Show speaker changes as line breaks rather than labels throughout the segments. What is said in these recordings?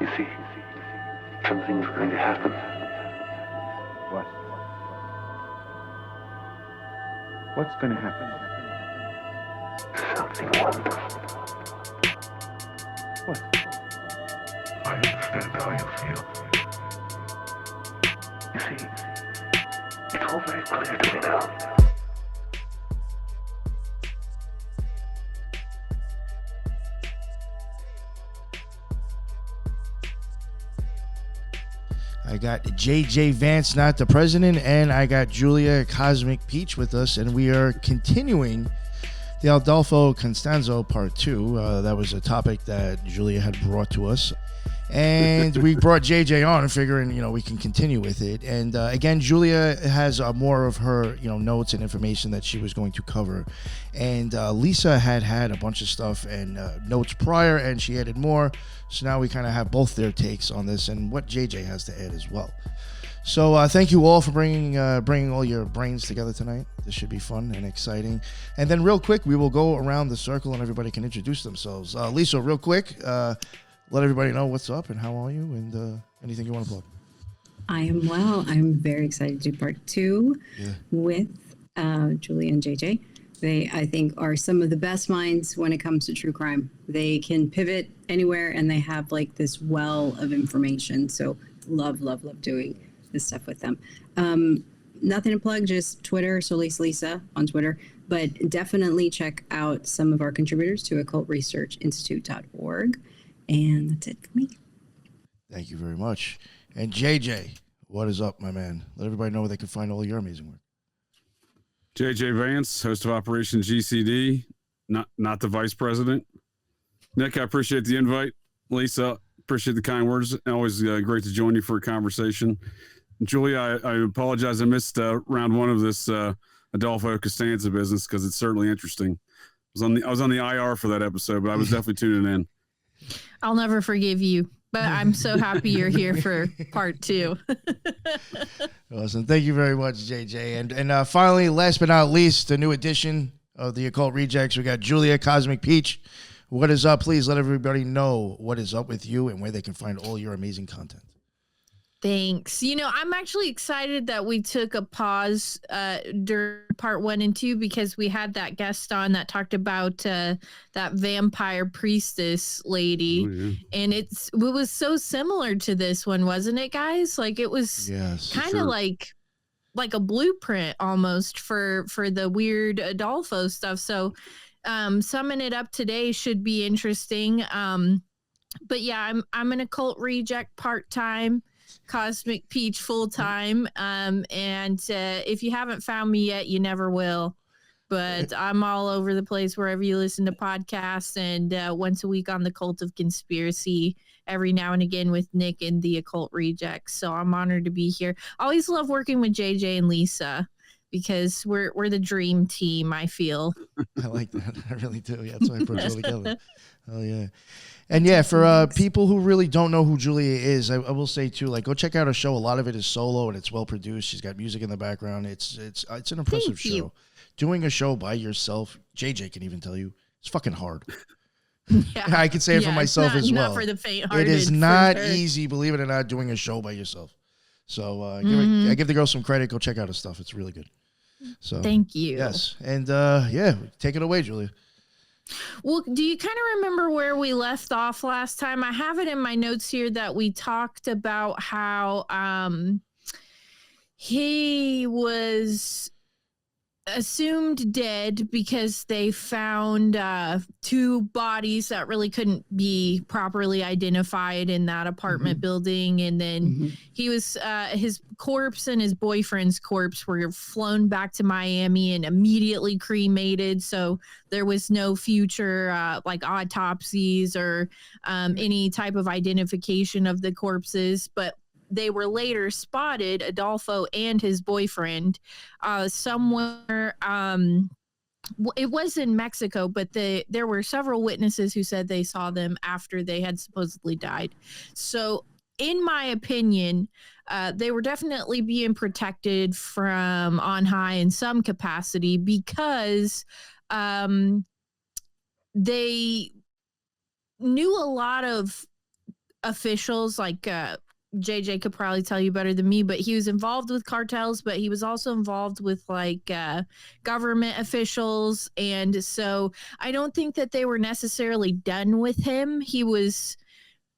You see, something's going to happen.
What? What's going to happen?
Something wonderful.
What?
I understand how you feel. You see, it's all very clear to me now.
I got JJ Vance, not the president, and I got Julia Cosmic Peach with us, and we are continuing the Adolfo Constanzo part 2. That was a topic that Julia had brought to us, and we brought JJ on, figuring we can continue with it. And again, Julia has more of her notes and information that she was going to cover, and Lisa had a bunch of stuff and notes prior, and she added more. So now we kind of have both their takes on this and what JJ has to add as well. So thank you all for bringing all your brains together tonight. This should be fun and exciting. And then real quick, we will go around the circle and everybody can introduce themselves. Lisa, real quick, let everybody know what's up and how are you and anything you want to plug.
I am well. I'm very excited to do part 2 with Julia and JJ. They, I think, are some of the best minds when it comes to true crime. They can pivot anywhere and they have like this well of information. So love doing this stuff with them. Nothing to plug, just Twitter, Solis Lisa on Twitter. But definitely check out some of our contributors to occultresearchinstitute.org. And that's it for me.
Thank you very much. And JJ, what is up, my man? Let everybody know where they can find all your amazing work.
JJ Vance, host of Operation GCD, not the vice president. Nick, I appreciate the invite. Lisa, appreciate the kind words. Always great to join you for a conversation. Julia, I apologize. I missed round 1 of this Adolfo Costanza business because it's certainly interesting. I was on the IR for that episode, but I was definitely tuning in.
I'll never forgive you, but I'm so happy you're here for part 2.
Awesome. Thank you very much, JJ. And finally, last but not least, a new edition of the Occult Rejects. We got Julia Cosmic Peach. What is up? Please let everybody know what is up with you and where they can find all your amazing content.
Thanks. I'm actually excited that we took a pause during part 1 and 2 because we had that guest on that talked about that vampire priestess lady. Oh, yeah. And it was so similar to this one, wasn't it, guys? Like it was kind of like a blueprint almost for the weird Adolfo stuff. So summing it up today should be interesting. But yeah, I'm an occult reject part-time. Cosmic Peach full-time, and if you haven't found me yet, you never will, but I'm all over the place wherever you listen to podcasts, and once a week on the Cult of Conspiracy, every now and again with Nick and the Occult Rejects. So I'm honored to be here. Always love working with JJ and Lisa because we're the dream team, I feel.
I like that. I really do. Yeah, that's why I put it all together. Oh yeah. And yeah, for people who really don't know who Julia is, I will say too, like, go check out her show. A lot of it is solo and it's well produced. She's got music in the background. It's an impressive show. Doing a show by yourself, JJ can even tell you, it's fucking hard. Yeah. I can say it for myself as well.
Not for the faint-hearted.
It is not easy, believe it or not, doing a show by yourself. So I give the girl some credit. Go check out her stuff. It's really good. So
thank you.
Yes, and take it away, Julia.
Well, do you kind of remember where we left off last time? I have it in my notes here that we talked about how he was assumed dead because they found 2 bodies that really couldn't be properly identified in that apartment building, and then he was his corpse and his boyfriend's corpse were flown back to Miami and immediately cremated, so there was no future like autopsies or any type of identification of the corpses. But they were later spotted, Adolfo and his boyfriend, somewhere. It was in Mexico, but there were several witnesses who said they saw them after they had supposedly died. So in my opinion, they were definitely being protected from on high in some capacity because they knew a lot of officials, like JJ could probably tell you better than me, but he was involved with cartels, but he was also involved with like government officials. And so I don't think that they were necessarily done with him. He was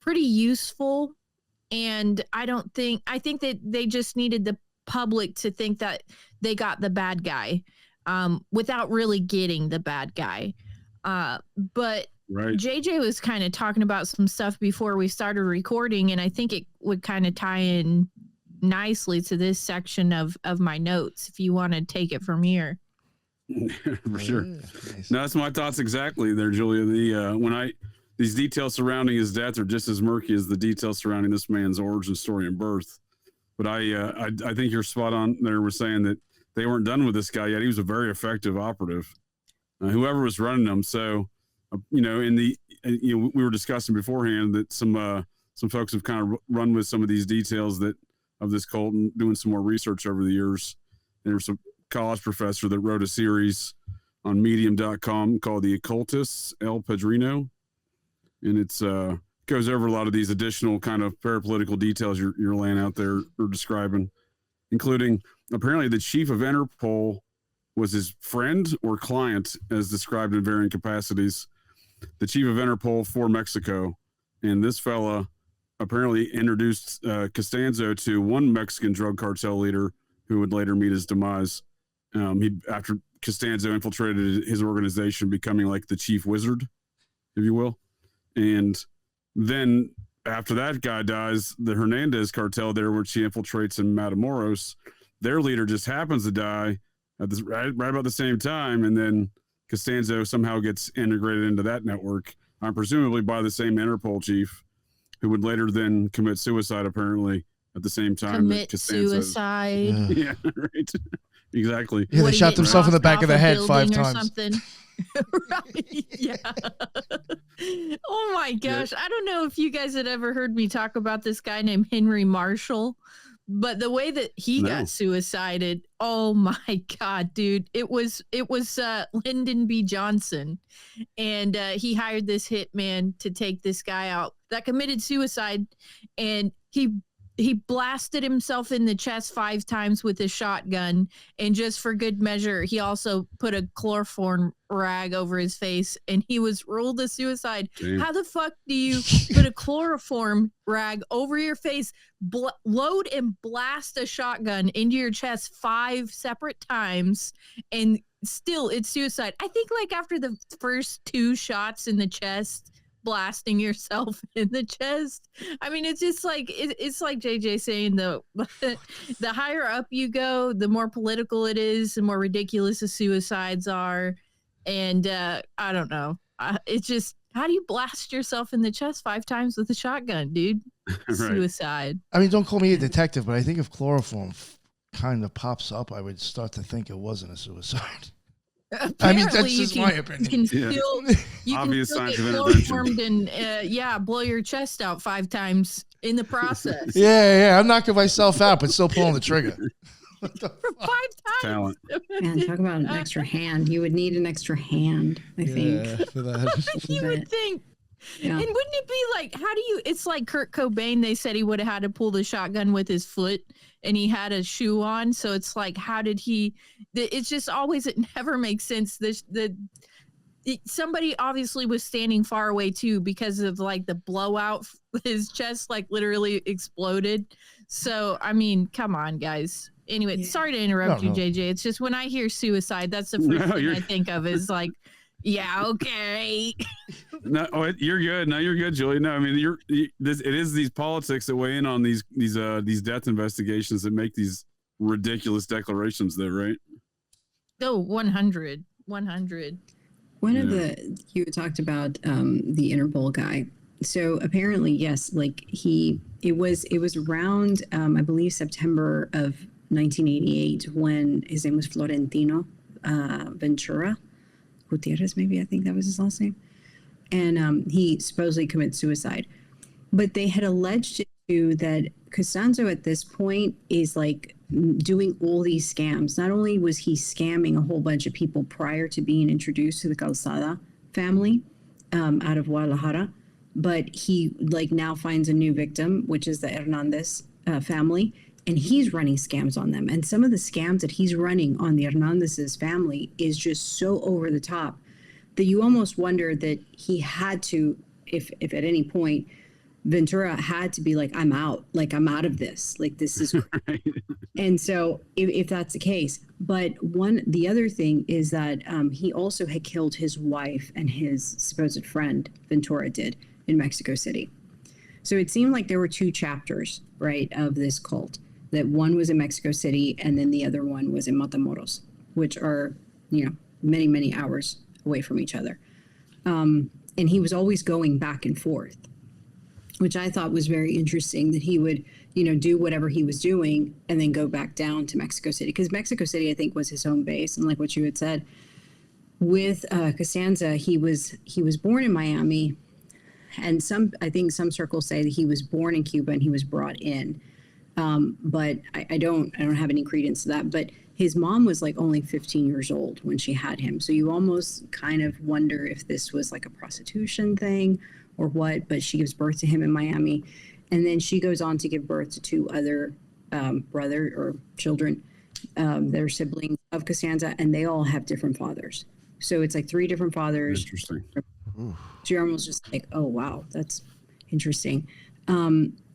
pretty useful. And I think that they just needed the public to think that they got the bad guy without really getting the bad guy. But
Right.
JJ was kind of talking about some stuff before we started recording, and I think it would kind of tie in nicely to this section of my notes if you want to take it from here.
For sure.
Nice.
No, that's my thoughts exactly there, Julia. These details surrounding his death are just as murky as the details surrounding this man's origin story and birth. But I think you're spot on there with saying that they weren't done with this guy yet. He was a very effective operative, whoever was running them. So, we were discussing beforehand that some folks have kind of run with some of these details of this cult and doing some more research over the years. There's a college professor that wrote a series on medium.com called The Occultists, El Padrino. And it's goes over a lot of these additional kind of parapolitical details you're laying out there or describing, including apparently the chief of Interpol was his friend or client, as described in varying capacities. The chief of Interpol for Mexico. And this fella apparently introduced Constanzo to one Mexican drug cartel leader who would later meet his demise. After Constanzo infiltrated his organization, becoming like the chief wizard, if you will. And then after that guy dies, the Hernandez cartel there, which he infiltrates in Matamoros, their leader just happens to die at this right about the same time. And then Constanzo somehow gets integrated into that network, presumably by the same Interpol chief, who would later then commit suicide, apparently, at the same time.
Commit suicide.
Yeah, right. Exactly.
Yeah, they shot themselves in the back of the head 5 times.
Something. Right. Yeah. Oh my gosh. I don't know if you guys had ever heard me talk about this guy named Henry Marshall, but the way that he got suicided, oh my God, dude. It was Lyndon B. Johnson. And he hired this hitman to take this guy out that committed suicide, and he blasted himself in the chest 5 times with a shotgun, and just for good measure, he also put a chloroform rag over his face, and he was ruled a suicide.
Damn.
How the fuck do you put a chloroform rag over your face, load and blast a shotgun into your chest 5 separate times, and still it's suicide? I think like after the first 2 shots in the chest, blasting yourself in the chest. I mean, it's just like it's like JJ saying the higher up you go, the more political it is, the more ridiculous the suicides are. And I don't know. It's just, how do you blast yourself in the chest 5 times with a shotgun, dude?
Right.
Suicide.
I mean, don't call me a detective, but I think if chloroform kind of pops up, I would start to think it wasn't a suicide.
Apparently,
I mean, that's just my opinion.
You
Obvious
can
signs
still
of
get
intervention.
chloroformed and blow your chest out 5 times in the process.
Yeah, I'm knocking myself out, but still pulling the trigger.
For 5 times.
Talent.
Man, talk about an extra hand. You would need an extra hand, I think.
For that.
You would think.
Yeah.
And wouldn't it be like, it's like Kurt Cobain, they said he would have had to pull the shotgun with his foot and he had a shoe on. So it's like, how did it's just always, it never makes sense. Somebody obviously was standing far away too, because of like the blowout, his chest like literally exploded. So, I mean, come on, guys. Anyway, sorry to interrupt you, JJ. It's just when I hear suicide, that's the first thing I think of is like, yeah, okay.
No, you're good. No, you're good, Julie. No, I mean, it is these politics that weigh in on these death investigations that make these ridiculous declarations there, right?
Oh, 100. One of
you talked about the Interpol guy. So apparently, yes, like it was around I believe September of 1988 when his name was Florentino Ventura Gutierrez, maybe, I think that was his last name. And he supposedly committed suicide. But they had alleged that Constanzo at this point is like doing all these scams. Not only was he scamming a whole bunch of people prior to being introduced to the Calzada family out of Guadalajara, but he like now finds a new victim, which is the Hernandez family, and he's running scams on them. And some of the scams that he's running on the Hernandez's family is just so over the top that you almost wonder that he had to, if at any point Ventura had to be like, I'm out of this, like this is
Right.
And so if that's the case, but the other thing is that he also had killed his wife and his supposed friend, Ventura did, in Mexico City. So it seemed like there were two chapters, right, of this cult, that one was in Mexico City and then the other one was in Matamoros, which are, many, many hours away from each other. And he was always going back and forth, which I thought was very interesting, that he would, do whatever he was doing and then go back down to Mexico City. Because Mexico City, I think, was his home base. And like what you had said, with Costanza, he was born in Miami. And I think some circles say that he was born in Cuba and he was brought in. But I don't have any credence to that. But his mom was like only 15 years old when she had him. So you almost kind of wonder if this was like a prostitution thing or what, but she gives birth to him in Miami. And then she goes on to give birth to two other children that are siblings of Costanza, and they all have different fathers. So it's like three different fathers.
Interesting.
So you're almost just like, oh, wow, that's interesting.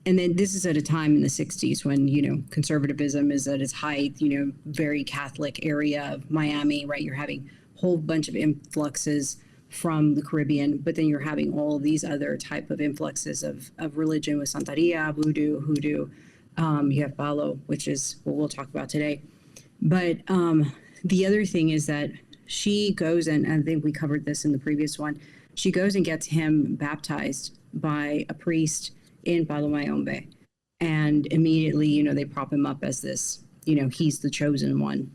And then this is at a time in the 60s when, conservatism is at its height, very Catholic area of Miami, right? You're having a whole bunch of influxes from the Caribbean, but then you're having all these other type of influxes of religion with Santeria, voodoo, hoodoo. You have Palo, which is what we'll talk about today. But the other thing is that she goes, and I think we covered this in the previous one, she goes and gets him baptized by a priest in Palo Mayombe. And immediately, they prop him up as this, he's the chosen one.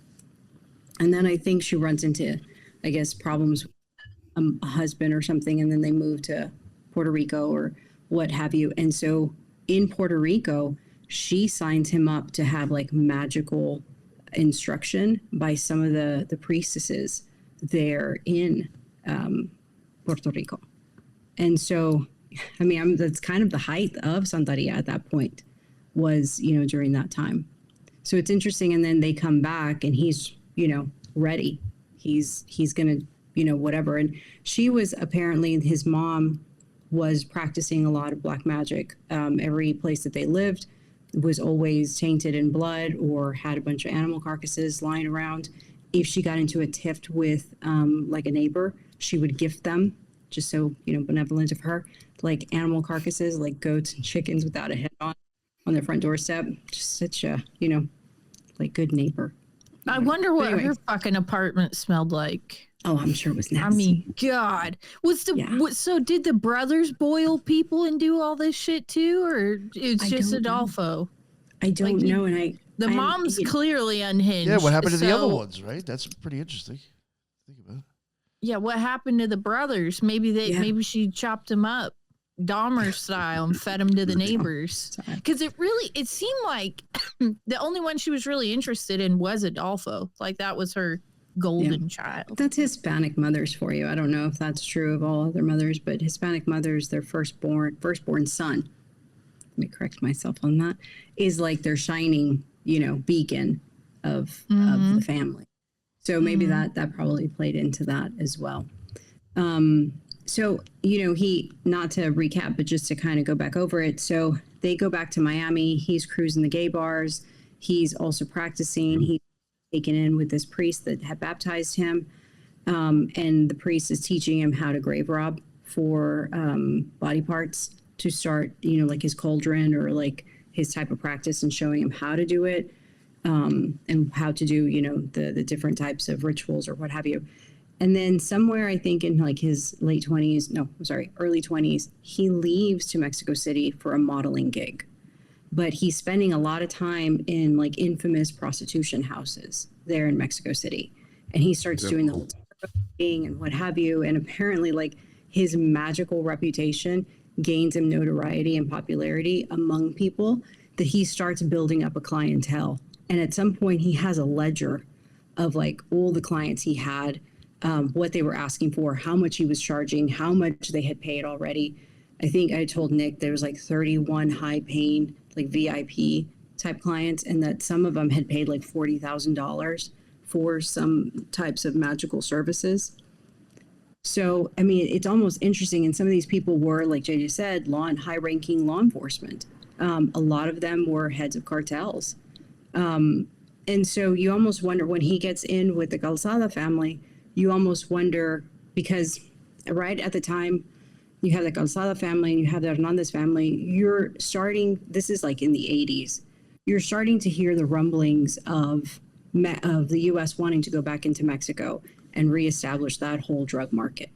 And then I think she runs into, I guess, problems with a husband or something, and then they move to Puerto Rico or what have you. And so in Puerto Rico, she signs him up to have like magical instruction by some of the priestesses there in Puerto Rico. And so, that's kind of the height of Santeria at that point was, during that time. So it's interesting. And then they come back and he's, ready. He's going to, whatever. And she was apparently, his mom was practicing a lot of black magic. Every place that they lived was always tainted in blood or had a bunch of animal carcasses lying around. If she got into a tiff with like a neighbor, she would gift them, just so, benevolent of her, like animal carcasses, like goats and chickens without a head on their front doorstep. Just such a, like good neighbor.
I wonder what her fucking apartment smelled like.
Oh, I'm sure it was nasty.
God, so did the brothers boil people and do all this shit too, or it's just Adolfo?
I don't know, and
the mom's clearly unhinged.
Yeah, what happened to the other ones? Right, that's pretty interesting. Think about it.
Yeah, what happened to the brothers? Maybe she chopped them up, Dahmer style, and fed them to the neighbors. Because it seemed like the only one she was really interested in was Adolfo. Like that was her golden child.
That's Hispanic mothers for you. I don't know if that's true of all other mothers, but Hispanic mothers, their firstborn son, let me correct myself on that, is like their shining, beacon of the family. So maybe that probably played into that as well. So, he, not to recap, but just to kind of go back over it. So they go back to Miami. He's cruising the gay bars. He's also practicing. He's taken in with this priest that had baptized him. And the priest is teaching him how to grave rob for body parts to start, like his cauldron or like his type of practice, and showing him how to do it and how to do, the different types of rituals or what have you. And then somewhere, I think in like his early 20s, he leaves to Mexico City for a modeling gig. But he's spending a lot of time in like infamous prostitution houses there in Mexico City. And he starts doing the whole thing and what have you. And apparently like his magical reputation gains him notoriety and popularity among people, that he starts building up a clientele. And at some point he has a ledger of like all the clients he had, what they were asking for, how much he was charging, how much they had paid already. I think I told Nick there was like 31 high paying, like VIP type clients, and that some of them had paid like $40,000 for some types of magical services. So, I mean, it's almost interesting. And some of these people were, like JJ said, high ranking law enforcement. A lot of them were heads of cartels. And so you almost wonder when he gets in with the Calzada family, you almost wonder because right at the time you have the Calzada family and you have the Hernandez family, you're starting, this is like in the 80s, you're starting to hear the rumblings of the U.S. wanting to go back into Mexico and reestablish that whole drug market.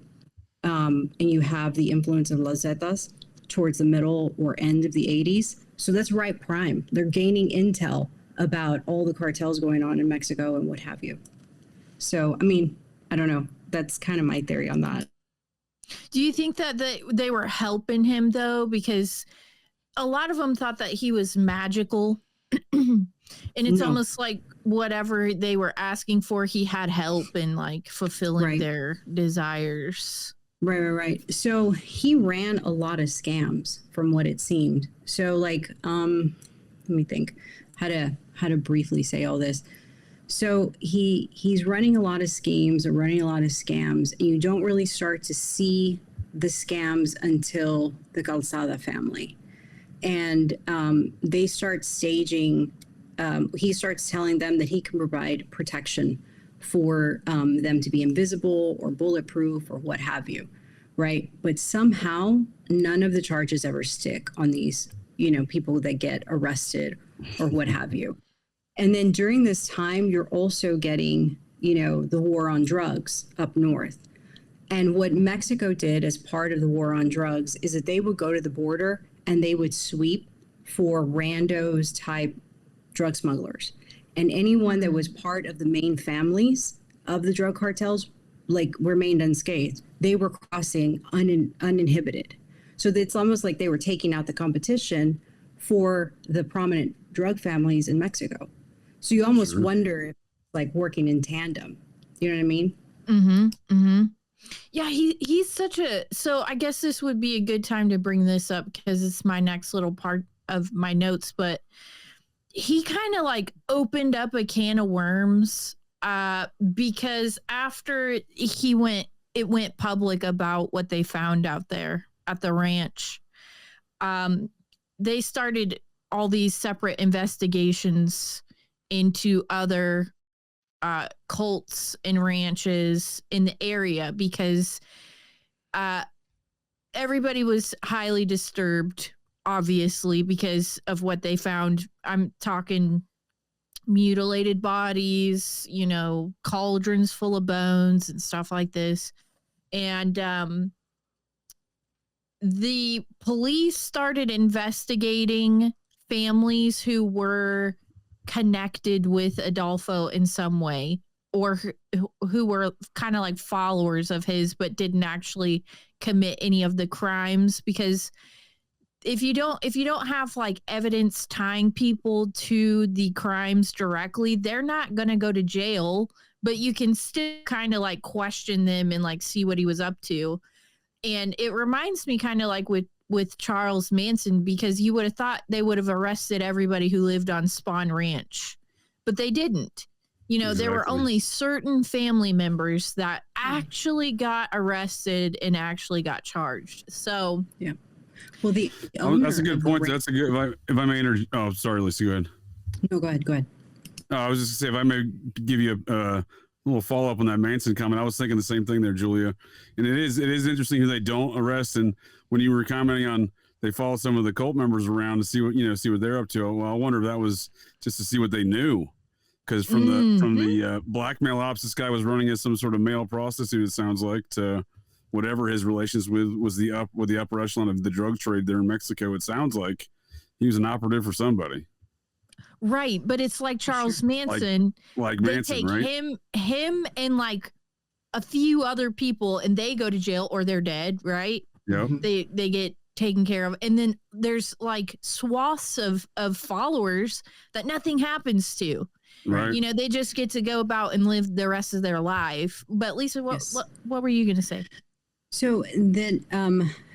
And you have the influence of Las Zetas towards the middle or end of the 80s. So that's right prime. They're gaining intel about all the cartels going on in Mexico and what have you. So, I mean, I don't know. That's kind of my theory on that.
Do you think that they were helping him, though? Because a lot of them thought that he was magical. And it's almost like whatever they were asking for, he had help in like fulfilling their desires.
Right. So he ran a lot of scams from what it seemed. So like, let me think how to briefly say all this. So he's running a lot of schemes or running a lot of scams, and you don't really start to see the scams until the Calzada family. And they start staging, he starts telling them that he can provide protection for them to be invisible or bulletproof or what have you, right? But somehow none of the charges ever stick on these, people that get arrested or what have you. And then during this time, you're also getting, the war on drugs up north. And what Mexico did as part of the war on drugs is that they would go to the border and they would sweep for randos type drug smugglers. And anyone that was part of the main families of the drug cartels, like, remained unscathed. They were crossing uninhibited. So it's almost like they were taking out the competition for the prominent drug families in Mexico. So you almost wonder if it's like working in tandem. You know what I mean?
Mm-hmm. Yeah, he's such a... So I guess this would be a good time to bring this up because it's my next little part of my notes. But he kind of like opened up a can of worms because after it went public about what they found out there at the ranch. They started all these separate investigations into other cults and ranches in the area because everybody was highly disturbed, obviously, because of what they found. I'm talking mutilated bodies, cauldrons full of bones and stuff like this. And the police started investigating families who were connected with Adolfo in some way, or who were kind of like followers of his, but didn't actually commit any of the crimes. Because if you don't have like evidence tying people to the crimes directly, they're not going to go to jail, but you can still kind of like question them and like see what he was up to. And it reminds me kind of like with Charles Manson, because you would have thought they would have arrested everybody who lived on Spawn Ranch, but they didn't. Exactly. There were only certain family members that actually got arrested and actually got charged. So,
yeah. Well,
that's a good point. That's a good. If I may interject. Oh, sorry, Lisa. Go ahead.
No, go ahead.
I was just gonna say, if I may give you a little follow up on that Manson comment. I was thinking the same thing there, Julia. And it is interesting who they don't arrest. And when you were commenting on they follow some of the cult members around to see what they're up to. Well, I wonder if that was just to see what they knew. Because from the blackmail ops this guy was running as some sort of male prostitute, it sounds like, to whatever his relations with the upper echelon of the drug trade there in Mexico, it sounds like he was an operative for somebody.
Right, but it's like Charles Manson.
Like
they
Manson,
take
right?
him and like a few other people, and they go to jail or they're dead, right?
Yep.
They get taken care of, and then there's like swaths of followers that nothing happens to.
Right.
They just get to go about and live the rest of their life. But Lisa, what were you going to say?
So then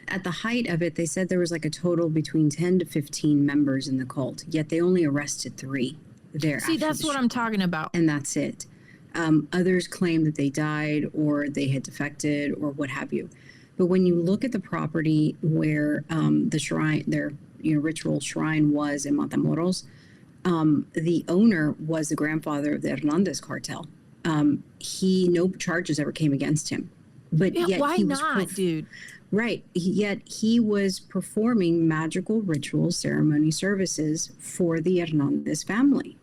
at the height of it, they said there was like a total between 10 to 15 members in the cult, yet they only arrested 3 there.
See, that's what I'm talking about.
And that's it. Others claim that they died or they had defected or what have you. But when you look at the property where the shrine, their ritual shrine was in Matamoros, the owner was the grandfather of the Hernandez cartel. No charges ever came against him. But
Yeah,
yet
why
he was
not, dude?
Right. Yet he was performing magical rituals, ceremony services for the Hernandez family.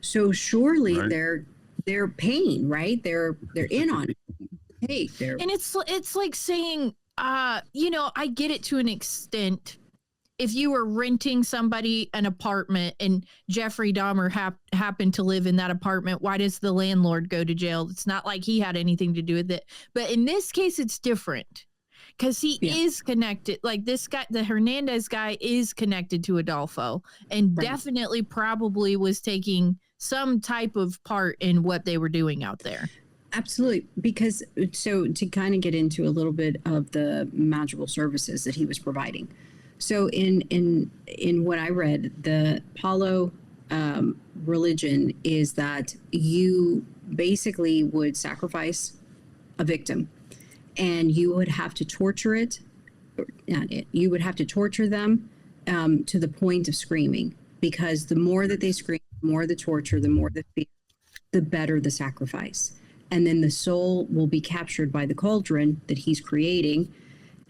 So surely
Right.
they're paying, right? They're in on it. Hey, they're
And it's like saying, I get it to an extent. If you were renting somebody an apartment and Jeffrey Dahmer happened to live in that apartment, why does the landlord go to jail? It's not like he had anything to do with it. But in this case, it's different because he is connected. Like this guy, the Hernandez guy is connected to Adolfo and definitely probably was taking some type of part in what they were doing out there.
Absolutely. Because so to kind of get into a little bit of the magical services that he was providing. So in what I read, the Palo religion is that you basically would sacrifice a victim and you would have to torture it. You would have to torture them to the point of screaming, because the more that they scream, the more the torture, the more the fear, the better the sacrifice. And then the soul will be captured by the cauldron that he's creating.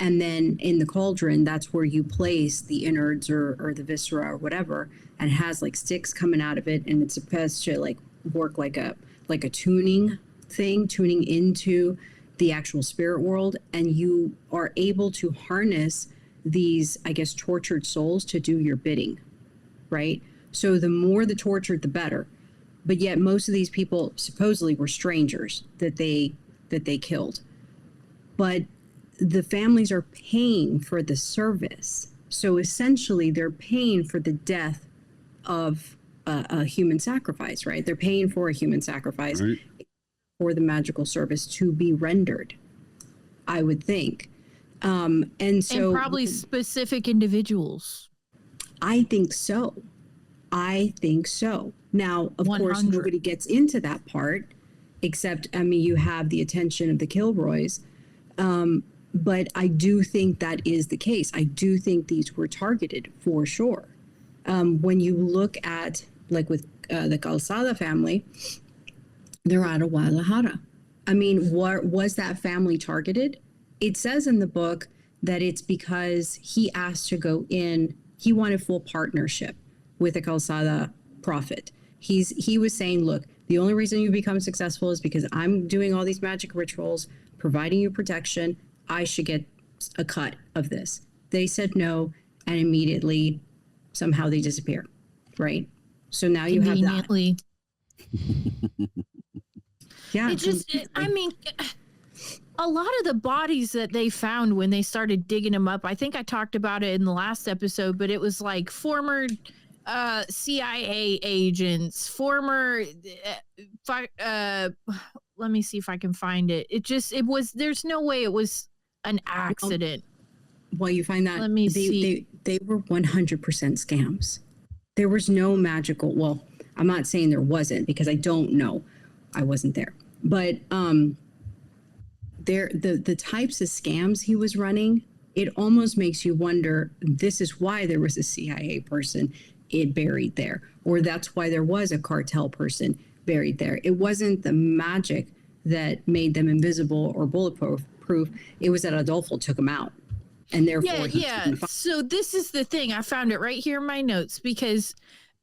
And then in the cauldron, that's where you place the innards or the viscera or whatever, and it has like sticks coming out of it, and it's supposed to like work like a tuning thing, tuning into the actual spirit world, and you are able to harness these, I guess, tortured souls to do your bidding, right? So the more the tortured, the better. But yet most of these people supposedly were strangers that they killed. But the families are paying for the service. So essentially they're paying for the death of a human sacrifice, right? They're paying for a human sacrifice for the magical service to be rendered, I would think. And
probably specific individuals.
I think so. Now, of
100.
course, nobody gets into that part, except, you have the attention of the Killroys. But I do think that is the case. I do think these were targeted for sure. When you look at, like with the Calzada family, they're out of Guadalajara. What was that family targeted? It says in the book that it's because he asked to go in, he wanted full partnership with the Calzada prophet. He was saying, look, the only reason you become successful is because I'm doing all these magic rituals, providing you protection. I should get a cut of this. They said no, and immediately somehow they disappear, right? So now you have that. Yeah.
A lot of the bodies that they found when they started digging them up, I think I talked about it in the last episode, but it was like former CIA agents, former let me see if I can find it. There's no way it was an accident.
Well, you find that
let me see.
They were 100% scams. There was no magical, well, I'm not saying there wasn't, because I don't know. I wasn't there. But the types of scams he was running, it almost makes you wonder, this is why there was a CIA person buried there, or that's why there was a cartel person buried there. It wasn't the magic that made them invisible or bulletproof. It was that Adolfo took them out, and therefore
So this is the thing. I found it right here in my notes, because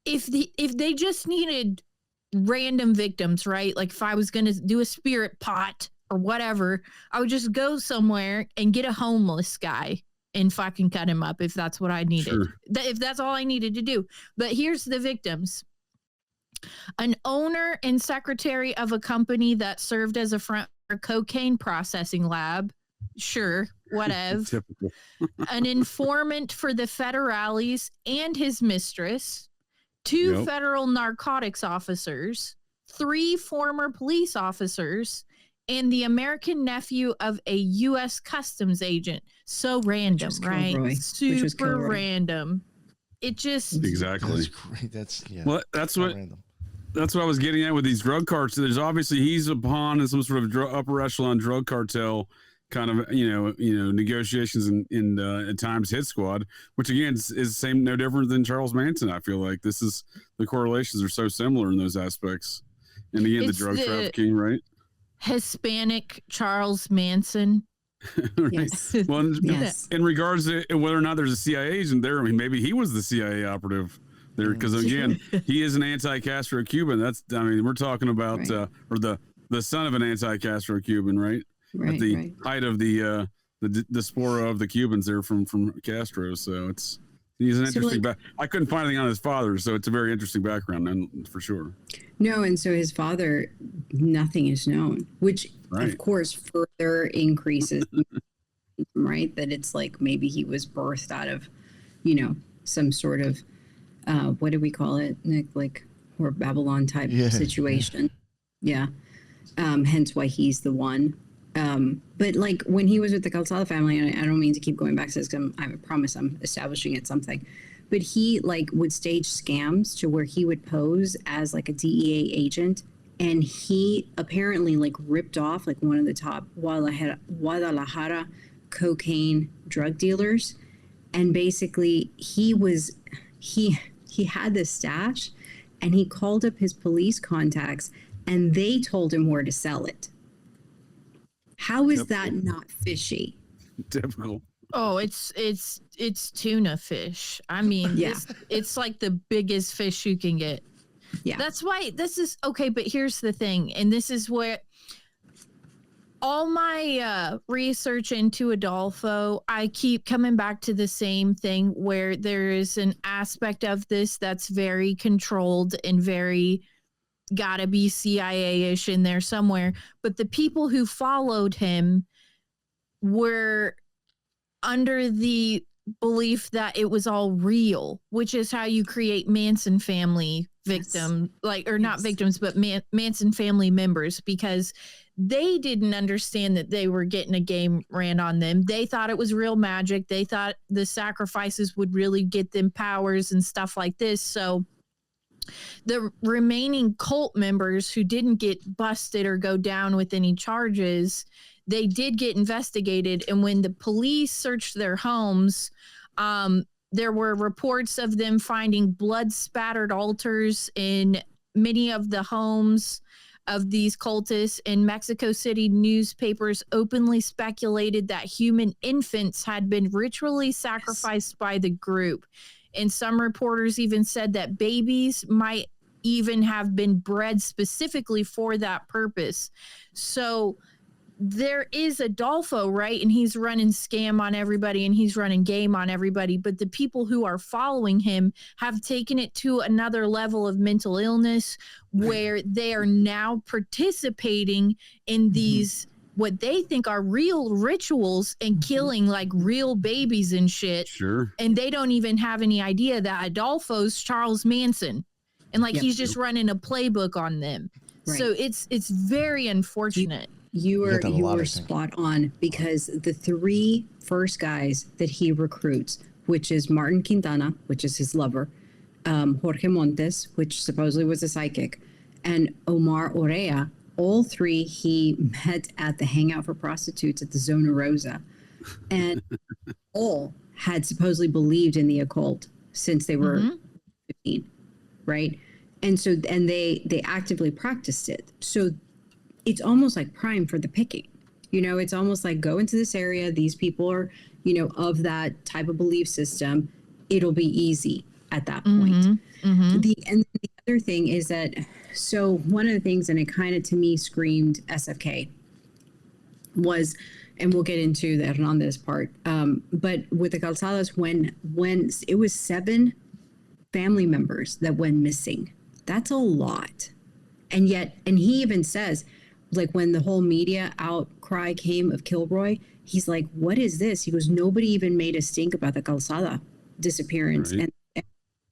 if they just needed random victims, right? Like if I was going to do a spirit pot or whatever, I would just go somewhere and get a homeless guy and fucking cut him up if that's what I needed.
Sure.
If that's all I needed to do. But here's the victims. An owner and secretary of a company that served as a front for a cocaine processing lab. Sure, whatever.
Typical.
An informant for the federales and his mistress. 2 federal narcotics officers. 3 former police officers. and the American nephew of a U.S. customs agent. So random, right? Super random. It just
exactly.
That's great. That's
Well, that's what
random.
that's what I was getting at with these drug cartels. There's obviously he's a pawn in some sort of upper echelon drug cartel kind of negotiations and at times hit squad, which again is same no different than Charles Manson. I feel like this is the correlations are so similar in those aspects. And again, the drug trafficking, right?
Hispanic Charles Manson.
Right.
Yes.
Well,
Yes.
in regards to whether or not there's a CIA agent there, I mean, maybe he was the CIA operative there because again, he is an anti-Castro Cuban. We're talking about
Right.
Or the son of an anti-Castro Cuban, right?
Right,
At the
right.
height of the diaspora of the Cubans there from Castro. So he's an interesting I couldn't find anything on his father, so it's a very interesting background, and for sure.
No, and so his father, nothing is known, which of course further increases, right? That it's like maybe he was birthed out of, some sort of, what do we call it, Nick? Like, or Babylon type situation. Yeah. Hence why he's the one. But like when he was with the Calzada family, and I don't mean to keep going back to this, because I promise I'm establishing it something, but he like would stage scams to where he would pose as like a DEA agent, and he apparently like ripped off like one of the top Guadalajara cocaine drug dealers, and basically he had this stash, and he called up his police contacts, and they told him where to sell it. How is that not fishy?
Typical.
Oh, it's tuna fish. I mean, it's like the biggest fish you can get.
Yeah.
That's why this is okay. But here's the thing, and this is where all my research into Adolfo, I keep coming back to the same thing where there is an aspect of this that's very controlled and very gotta be CIA-ish in there somewhere. But the people who followed him were under the belief that it was all real, which is how you create Manson family victim, not victims, but Manson family members, because they didn't understand that they were getting a game ran on them. They thought it was real magic. They thought the sacrifices would really get them powers and stuff like this. So the remaining cult members who didn't get busted or go down with any charges, they did get investigated. And when the police searched their homes, there were reports of them finding blood-spattered altars in many of the homes of these cultists. In Mexico City, newspapers openly speculated that human infants had been ritually sacrificed by the group. And some reporters even said that babies might even have been bred specifically for that purpose. So there is Adolfo, right? And he's running scam on everybody and he's running game on everybody. But the people who are following him have taken it to another level of mental illness where they are now participating in these what they think are real rituals and killing like real babies and shit.
Sure.
And they don't even have any idea that Adolfo's Charles Manson. And like he's just running a playbook on them. Right. So it's very unfortunate.
You were spot on, because the three first guys that he recruits, which is Martin Quintana, which is his lover, Jorge Montes, which supposedly was a psychic, and Omar Orea, all three he met at the Hangout for Prostitutes at the Zona Rosa, and all had supposedly believed in the occult since they were 15, right? And so, and they actively practiced it. So it's almost like prime for the picking. It's almost like go into this area. These people are, of that type of belief system. It'll be easy at that point. And the other thing is that, so one of the things, and it kind of to me screamed SFK, was, and we'll get into the Hernandez part, but with the Calzadas, when it was 7 family members that went missing, that's a lot. And yet, and he even says, like when the whole media outcry came of Killroy, he's like, what is this? He goes, nobody even made a stink about the Calzada disappearance and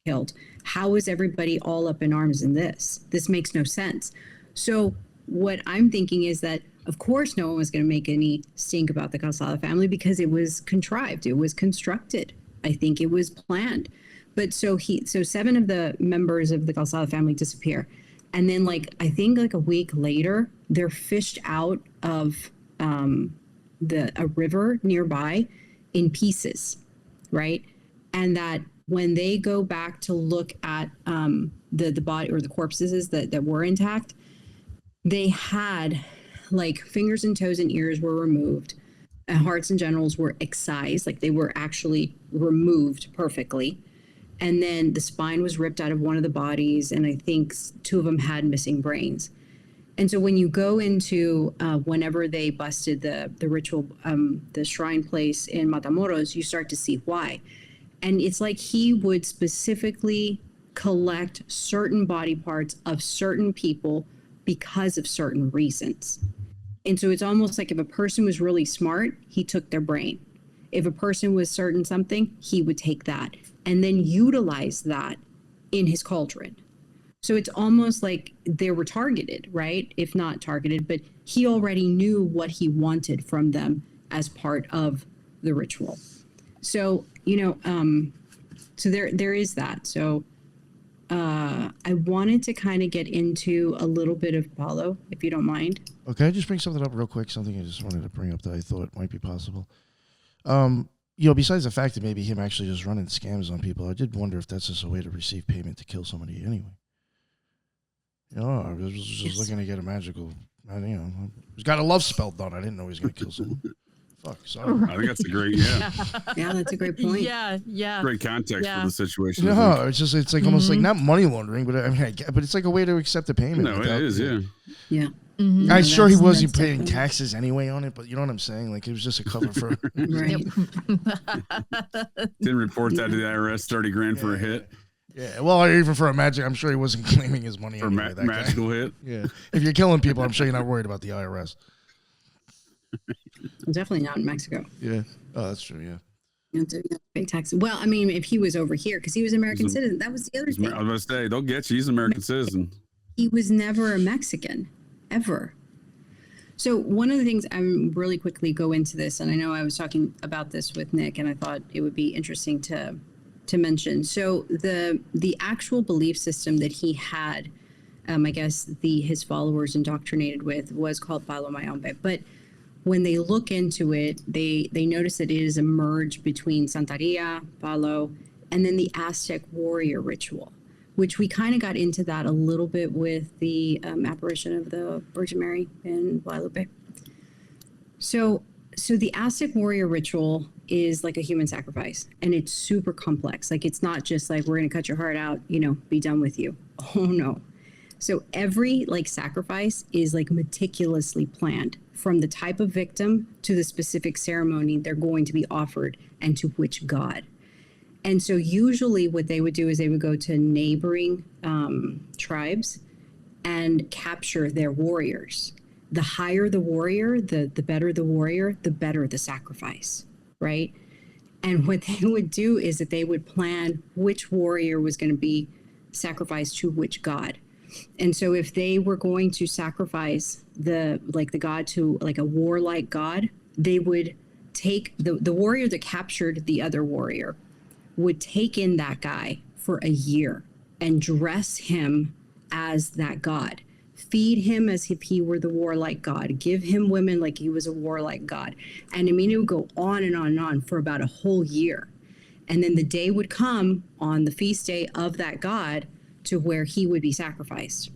killed. How is everybody all up in arms in this? This makes no sense. So what I'm thinking is that, of course, no one was going to make any stink about the Calzada family because it was contrived. It was constructed. I think it was planned. But so 7 of the members of the Calzada family disappear. And then I think a week later, they're fished out of a river nearby in pieces, right? And that when they go back to look at the body or the corpses that were intact, they had fingers and toes and ears were removed, and hearts and genitals were excised, they were actually removed perfectly. And then the spine was ripped out of one of the bodies, and I think 2 of them had missing brains. And so when you go into whenever they busted the ritual, the shrine place in Matamoros, you start to see why. And it's he would specifically collect certain body parts of certain people because of certain reasons. And so it's almost if a person was really smart, he took their brain. If a person was certain something, he would take that and then utilize that in his cauldron. So it's almost they were targeted, right? If not targeted, but he already knew what he wanted from them as part of the ritual. So, so there is that. So I wanted to kind of get into a little bit of Palo, if you don't mind.
Okay, I just bring something up real quick, something I just wanted to bring up that I thought might be possible. Besides the fact that maybe him actually just running scams on people, I did wonder if that's just a way to receive payment to kill somebody anyway. I was just looking to get a magical, he's got a love spell done. I didn't know he was going to kill someone. Fuck, sorry.
I think that's a great,
Yeah, that's a great point.
Yeah.
great context for the situation.
No, it's almost not money laundering, but but it's a way to accept a payment.
No, it is, yeah.
Yeah.
Mm-hmm.
I'm sure he wasn't
that's
paying
definitely
taxes anyway on it, but you know what I'm saying? It was just a cover for.
Right.
Didn't report that to the IRS, 30 grand for a hit.
Yeah, well, even for a magic, I'm sure he wasn't claiming his money
For
anyway. That
magical
guy.
hit.
Yeah, if you're killing people, I'm sure you're not worried about the IRS.
Definitely not in Mexico.
Yeah. Oh, that's true. Yeah.
You have to pay taxes. Well, I mean, if he was over here, because he was an American citizen, that was the other thing.
I was going to say, they'll get you. He's an American citizen.
He was never a Mexican, ever. So one of the things I'm really quickly go into this, and I know I was talking about this with Nick, and I thought it would be interesting to mention. So the actual belief system that he had, I guess his followers indoctrinated with, was called Palo Mayombe. But when they look into it, they notice that it is a merge between Santeria, Palo, and then the Aztec warrior ritual, which we kind of got into that a little bit with the apparition of the Virgin Mary in Guadalupe. So the Aztec warrior ritual is like a human sacrifice, and it's super complex. It's not just we're going to cut your heart out, be done with you. Oh no. So every sacrifice is meticulously planned, from the type of victim to the specific ceremony they're going to be offered and to which god. And so usually what they would do is they would go to neighboring tribes and capture their warriors. The higher the warrior, the better the warrior, the better the sacrifice, right? And what they would do is that they would plan which warrior was going to be sacrificed to which god. And so if they were going to sacrifice the god to a warlike god, they would take the warrior that captured the other warrior would take in that guy for a year and dress him as that god, feed him as if he were the warlike god, give him women like he was a warlike god. And I mean, it would go on and on and on for about a whole year. And then the day would come on the feast day of that god to where he would be sacrificed.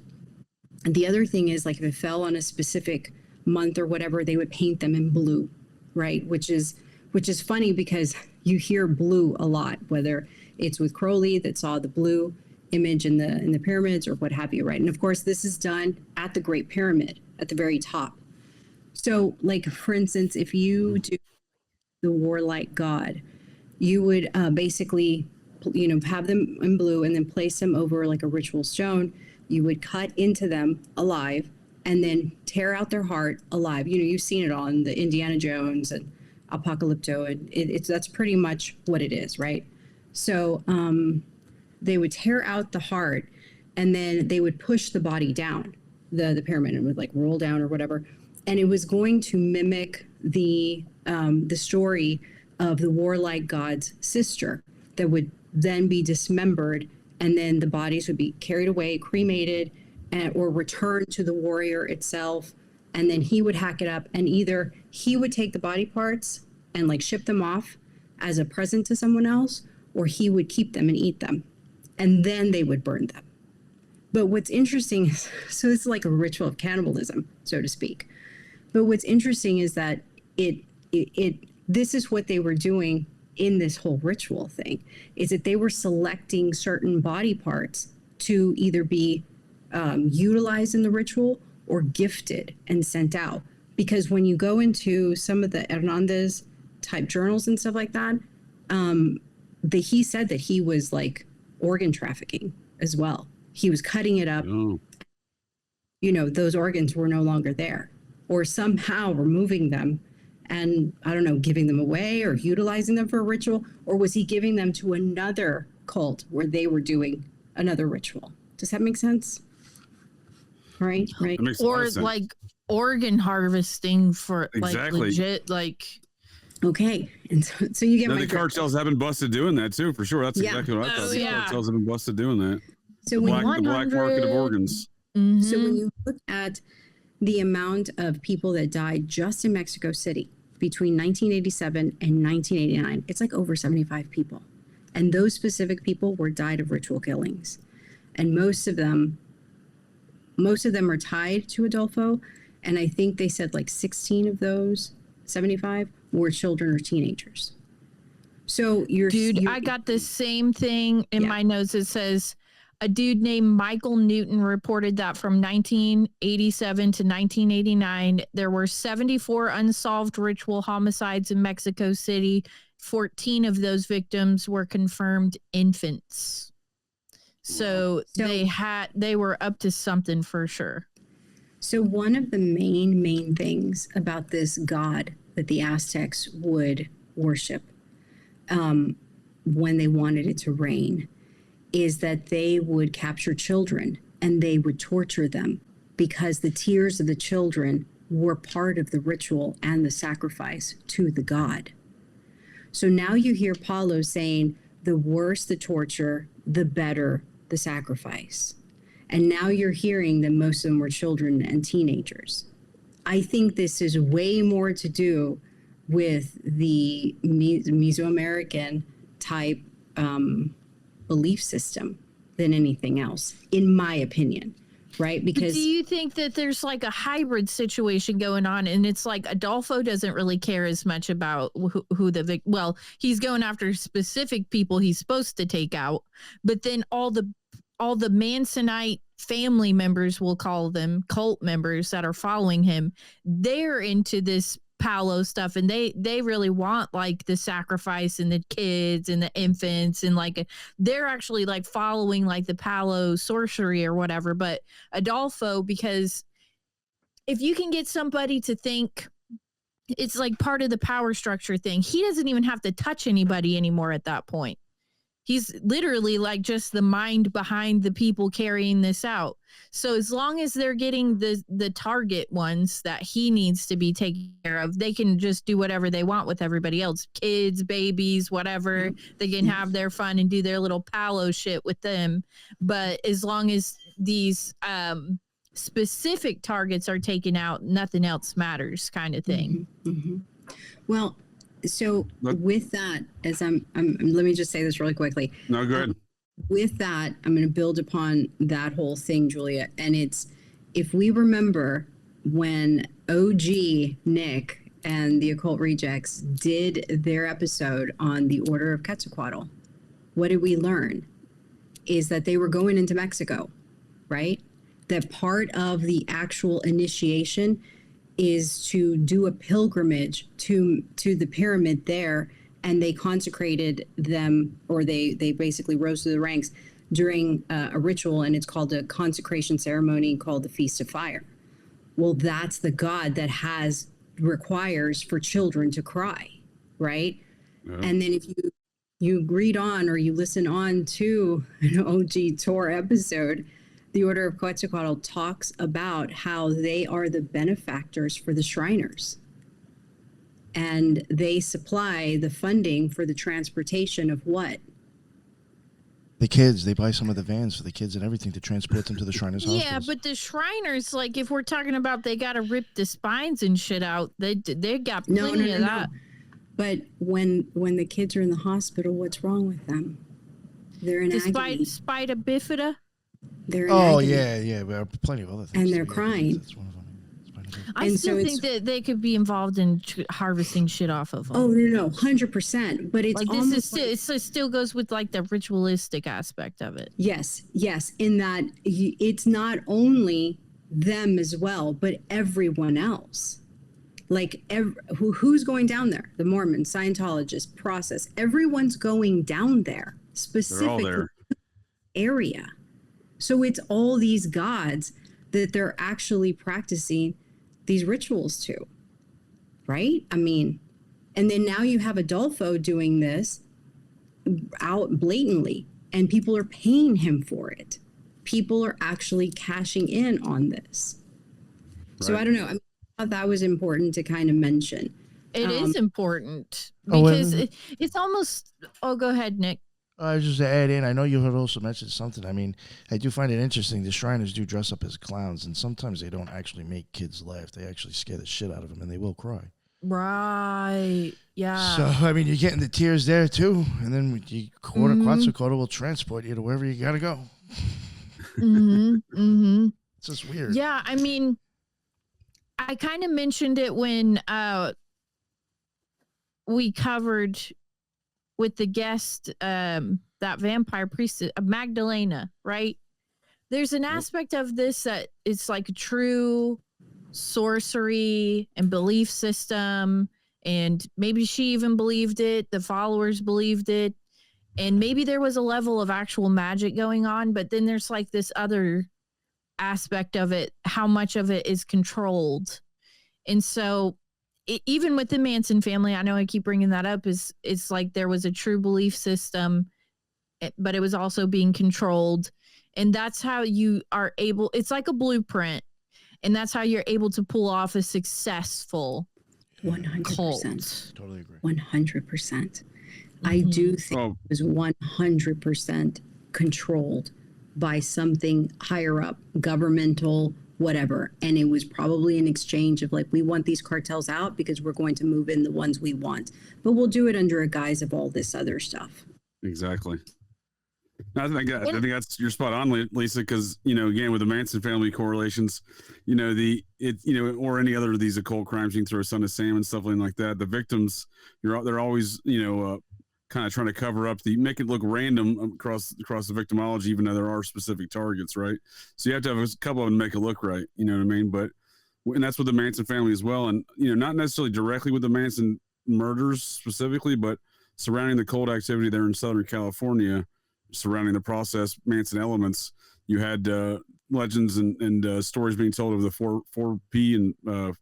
And the other thing is if it fell on a specific month or whatever, they would paint them in blue, right? Which is funny because you hear blue a lot, whether it's with Crowley that saw the blue image in the pyramids or what have you, right? And of course, this is done at the Great Pyramid at the very top. So for instance, if you do the warlike god, you would basically have them in blue and then place them over a ritual stone. You would cut into them alive and then tear out their heart alive. You've seen it on the Indiana Jones and Apocalypto, and that's pretty much what it is, right? So they would tear out the heart and then they would push the body down, the pyramid, and would like roll down or whatever. And it was going to mimic the story of the warlike god's sister that would then be dismembered, and then the bodies would be carried away, cremated, or returned to the warrior itself. And then he would hack it up, and either he would take the body parts and like ship them off as a present to someone else, or he would keep them and eat them, and then they would burn them. But what's interesting is, so it's like a ritual of cannibalism, so to speak. But what's interesting is that this is what they were doing in this whole ritual thing, is that they were selecting certain body parts to either be utilized in the ritual or gifted and sent out. Because when you go into some of the Hernandez type journals and stuff like that, he said that he was like organ trafficking as well. He was cutting it up.
Oh.
You know, those organs were no longer there, or somehow removing them and, I don't know, giving them away or utilizing them for a ritual, or was he giving them to another cult where they were doing another ritual? Does that make sense? Right.
That makes a lot
Or
of sense.
like organ harvesting for like
Exactly.
legit, like.
Okay. And so you get
Now,
my
the
drift.
cartels have been busted doing that too, for sure. That's
Yeah.
exactly what I thought.
Oh,
The
yeah.
cartels have been busted doing that.
So
The
when
black market of
100.
organs.
Mhm.
So when you look at the amount of people that died just in Mexico City between 1987 and 1989, it's like over 75 people. And those specific people were died of ritual killings. And most of them are tied to Adolfo. And I think they said like 16 of those 75 were children or teenagers. So
Dude, I got the same thing in
Yeah.
my notes. It says a dude named Michael Newton reported that from 1987 to 1989, there were 74 unsolved ritual homicides in Mexico City. 14 of those victims were confirmed infants. So they were up to something for sure.
So one of the main things about this god that the Aztecs would worship when they wanted it to rain is that they would capture children and they would torture them, because the tears of the children were part of the ritual and the sacrifice to the god. So now you hear Palo saying the worse the torture, the better the sacrifice. And now you're hearing that most of them were children and teenagers. I think this is way more to do with the Mesoamerican type belief system than anything else, in my opinion, right?
But
Because
do you think that there's like a hybrid situation going on, and it's like Adolfo doesn't really care as much about who the well, he's going after specific people he's supposed to take out, but then all the Mansonite family members, we'll call them cult members that are following him, they're into this Palo stuff, and they really want like the sacrifice and the kids and the infants, and like they're actually like following like the Palo sorcery or whatever. But Adolfo, because if you can get somebody to think it's like part of the power structure thing, he doesn't even have to touch anybody anymore at that point. He's literally like just the mind behind the people carrying this out. So as long as they're getting the target ones that he needs to be taken care of, they can just do whatever they want with everybody else. Kids, babies, whatever. They can have their fun and do their little Palo shit with them. But as long as these specific targets are taken out, nothing else matters, kind of thing.
well, so
Look.
with that, as I'm let me just say this really quickly.
No, go ahead.
With that, I'm going to build upon that whole thing, Julia. And it's, if we remember when OG Nick and the Occult Rejects did their episode on the Order of Quetzalcoatl, what did we learn? Is that they were going into Mexico, right? That part of the actual initiation is to do a pilgrimage to the pyramid there, and they consecrated them, or they basically rose to the ranks during a ritual, and it's called a consecration ceremony called the Feast of Fire. Well, that's the god that requires for children to cry, right?
Yeah.
And then if you read on or you listen on to an OG Tour episode, the Order of Quetzalcoatl talks about how they are the benefactors for the Shriners. And they supply the funding for the transportation of what?
The kids, they buy some of the vans for the kids and everything to transport them to the Shriners
Yeah,
hospitals.
but the Shriners, like, if we're talking about they got to rip the spines and shit out, they got plenty of that.
But when the kids are in the hospital, what's wrong with them? They're in agony.
Spider bifida.
They're in
Oh,
agony.
yeah, but plenty of other things.
And they're
Yeah,
crying.
That's one of them.
I
And
still
so
think that they could be involved in harvesting shit off of them.
Oh, no, 100%. But it's
like this
almost
is still, it still goes with like the ritualistic aspect of it.
Yes, in that it's not only them as well, but everyone else. Like who's going down there? The Mormons, Scientologists, Process. Everyone's going down there specifically
there.
area. So it's all these gods that they're actually practicing these rituals to, right? I mean, and then now you have Adolfo doing this out blatantly, and people are paying him for it. People are actually cashing in on this. Right. So I don't know. I mean, I thought that was important to kind of mention.
It is important because it's almost. Oh, go ahead, Nick.
I was just to add in, I know you had also mentioned something. I mean, I do find it interesting. The Shriners do dress up as clowns, and sometimes they don't actually make kids laugh. They actually scare the shit out of them, and they will cry.
Right. Yeah.
So, I mean, you're getting the tears there, too. And then Quetzalcoatl will transport you to wherever you got to go. It's just weird.
Yeah, I mean, I kind of mentioned it when we covered with the guest, that vampire priestess, Magdalena, right? There's an aspect of this that it's like a true sorcery and belief system, and maybe she even believed it, the followers believed it, and maybe there was a level of actual magic going on, but then there's like this other aspect of it, how much of it is controlled. And so even with the Manson family, I know I keep bringing that up, it's like there was a true belief system, but it was also being controlled. And that's how you are able, it's like a blueprint, and that's how you're able to pull off a successful
100%.
Cult. Totally agree.
100%. I do think it was 100% controlled by something higher up, governmental, whatever. And it was probably an exchange of like, we want these cartels out because we're going to move in the ones we want, but we'll do it under a guise of all this other stuff.
Exactly. I think that's, you're spot on, Lisa, because, you know, again, with the Manson family correlations, you know, or any other of these occult crimes, you can throw Son of Sam and stuff like that. The victims, they're always, you know, kind of trying to cover up make it look random across the victimology, even though there are specific targets, right? So you have to have a couple of them to make it look right, you know what I mean? And that's with the Manson family as well. And, you know, not necessarily directly with the Manson murders specifically, but surrounding the cult activity there in Southern California, surrounding the process, Manson elements, you had legends and stories being told of the 4P and the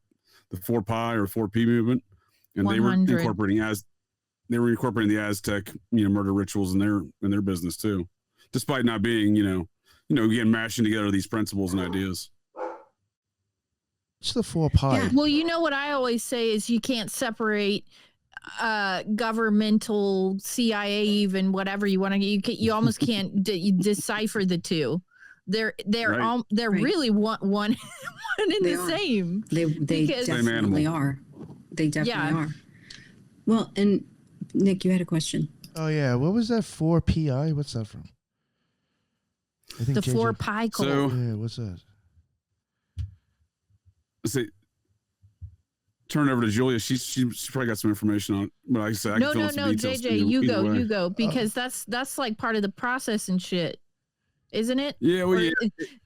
4Pi or 4P movement. And
100.
they were incorporating the Aztec, you know, murder rituals in their business too, despite not being, you know, again, mashing together these principles and ideas.
It's the 4Pi.
Yeah.
Well, you know what I always say is you can't separate governmental, CIA, even whatever you want to. You almost can't decipher the two. They're
right.
really one and the same.
They definitely are. They definitely are. Well, and Nick, you had a question.
Oh yeah, what was that 4PI? What's that from? I think
The
JJ
4Pi cult.
So,
yeah, what's that?
Let's see. Turn it over to Julia. She probably got some information on it. But like I said, I
No,
can fill in some details
JJ, you
way.
go, because that's like part of the process and shit, isn't it?
Yeah, well, yeah.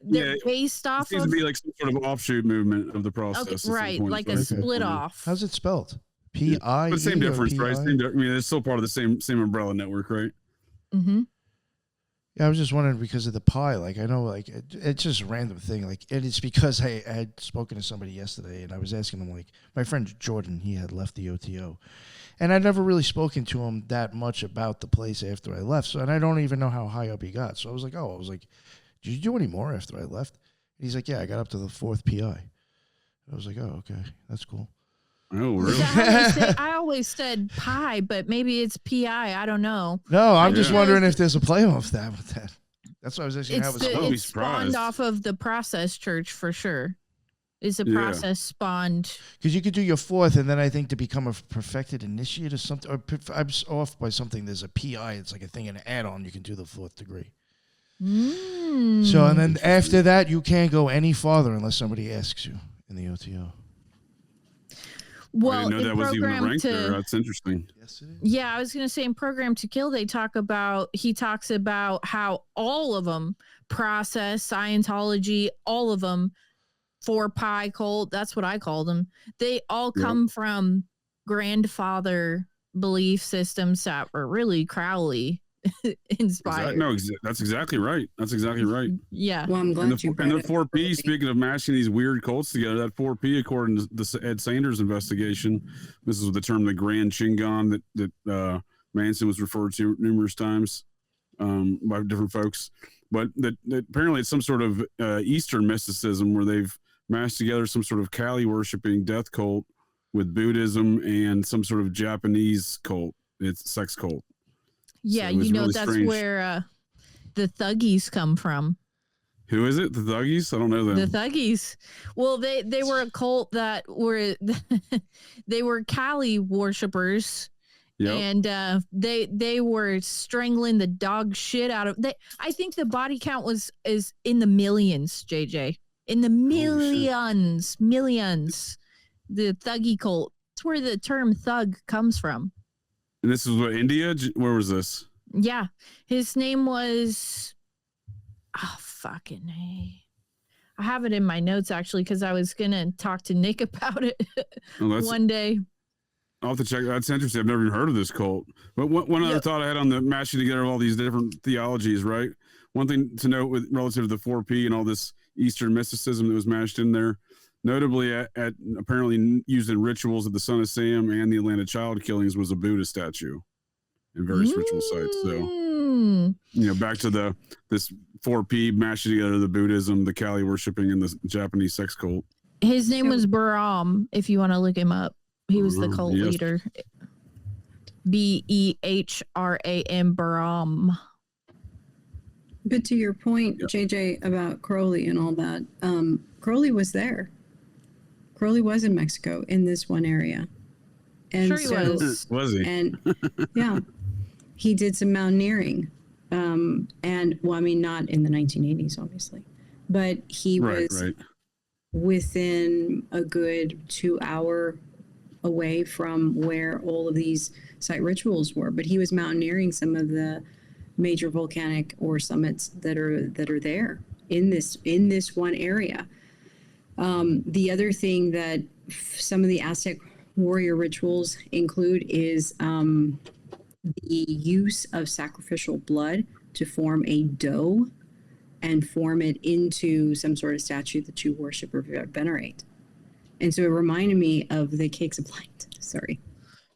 They're based off
it seems
of
to be like some sort of offshoot movement of the process.
okay, right, like a split off.
How's it spelled? PI.
But same difference, right? I mean, it's still part of the same umbrella network, right?
Mm-hmm.
Yeah, I was just wondering because of the pi. Like, I know, like, it's just a random thing. Like, and it's because I had spoken to somebody yesterday, and I was asking him, like, my friend Jordan, he had left the OTO, and I'd never really spoken to him that much about the place after I left. So, and I don't even know how high up he got. So I was like, did you do any more after I left? And he's like, yeah, I got up to the 4th PI. I was like, oh, okay, that's cool.
Oh, really?
I always said pi, but maybe it's PI. I don't know.
No, I'm just
Yeah.
wondering if there's a play off that with that. That's what I was asking. How it was
wouldn't be
It's spawned
surprised.
off of the process church for sure. It's a
Yeah.
process spawned.
because you could do your 4th, and then I think to become a perfected initiate or something. Or I'm off by something. There's a PI. It's like a thing, an add-on. You can do the 4th degree. So, and then after that, you can't go any farther unless somebody asks you in the OTO.
I
Well,
didn't know
in
that was even
Program
ranked there.
to,
That's interesting.
Yes, it is.
yeah, I was going to say in Program to Kill, he talks about how all of them, process, Scientology, all of them, 4-pi cult, that's what I call them. They all come from grandfather belief systems that were really Crowley inspired.
That's exactly right. That's exactly right.
Yeah.
Well, I'm glad
And
you
the
brought it up.
4P, speaking of mashing these weird cults together, that 4P, according to the Ed Sanders investigation, this is the term the Grand Chingon that Manson was referred to numerous times by different folks. But that apparently it's some sort of Eastern mysticism where they've mashed together some sort of Kali worshipping death cult with Buddhism and some sort of Japanese cult. It's a sex cult.
Yeah,
So it's
you know,
really
that's
strange.
where the Thuggees come from.
Who is it? The Thuggees? I don't know them.
The Thuggees. Well, they were a cult that were they were Kali worshippers.
Yep.
And they were strangling the dog shit out of. I think the body count is in the millions, JJ. In the millions. The Thuggee cult. That's where the term thug comes from.
And this is what, India? Where was this?
Yeah, his name was. Oh fucking hey! I have it in my notes actually because I was gonna talk to Nick about it one day.
I'll have to check. That's interesting. I've never even heard of this cult. But one other thought I had on the mashing together of all these different theologies, right? One thing to note with relative to the 4P and all this Eastern mysticism that was mashed in there, notably at apparently used in rituals at the Son of Sam and the Atlanta child killings, was a Buddha statue in various ritual sites. So, back to this 4P mashing together the Buddhism, the Kali worshipping, and the Japanese sex cult.
His name was Bahram, if you want to look him up. He was the cult
Yes.
leader. Behram, Bahram.
But to your point, JJ, about Crowley and all that, Crowley was there. Crowley was in Mexico in this one area. And
Sure he was.
Was he?
And yeah, he did some mountaineering. And well, I mean, not in the 1980s, obviously, but he was within a good 2-hour away from where all of these site rituals were. But he was mountaineering some of the major volcanic ore summits that are there in this one area. The other thing that some of the Aztec warrior rituals include is the use of sacrificial blood to form a dough and form it into some sort of statue that you worship or venerate. And so it reminded me of the Cakes of Light. Sorry.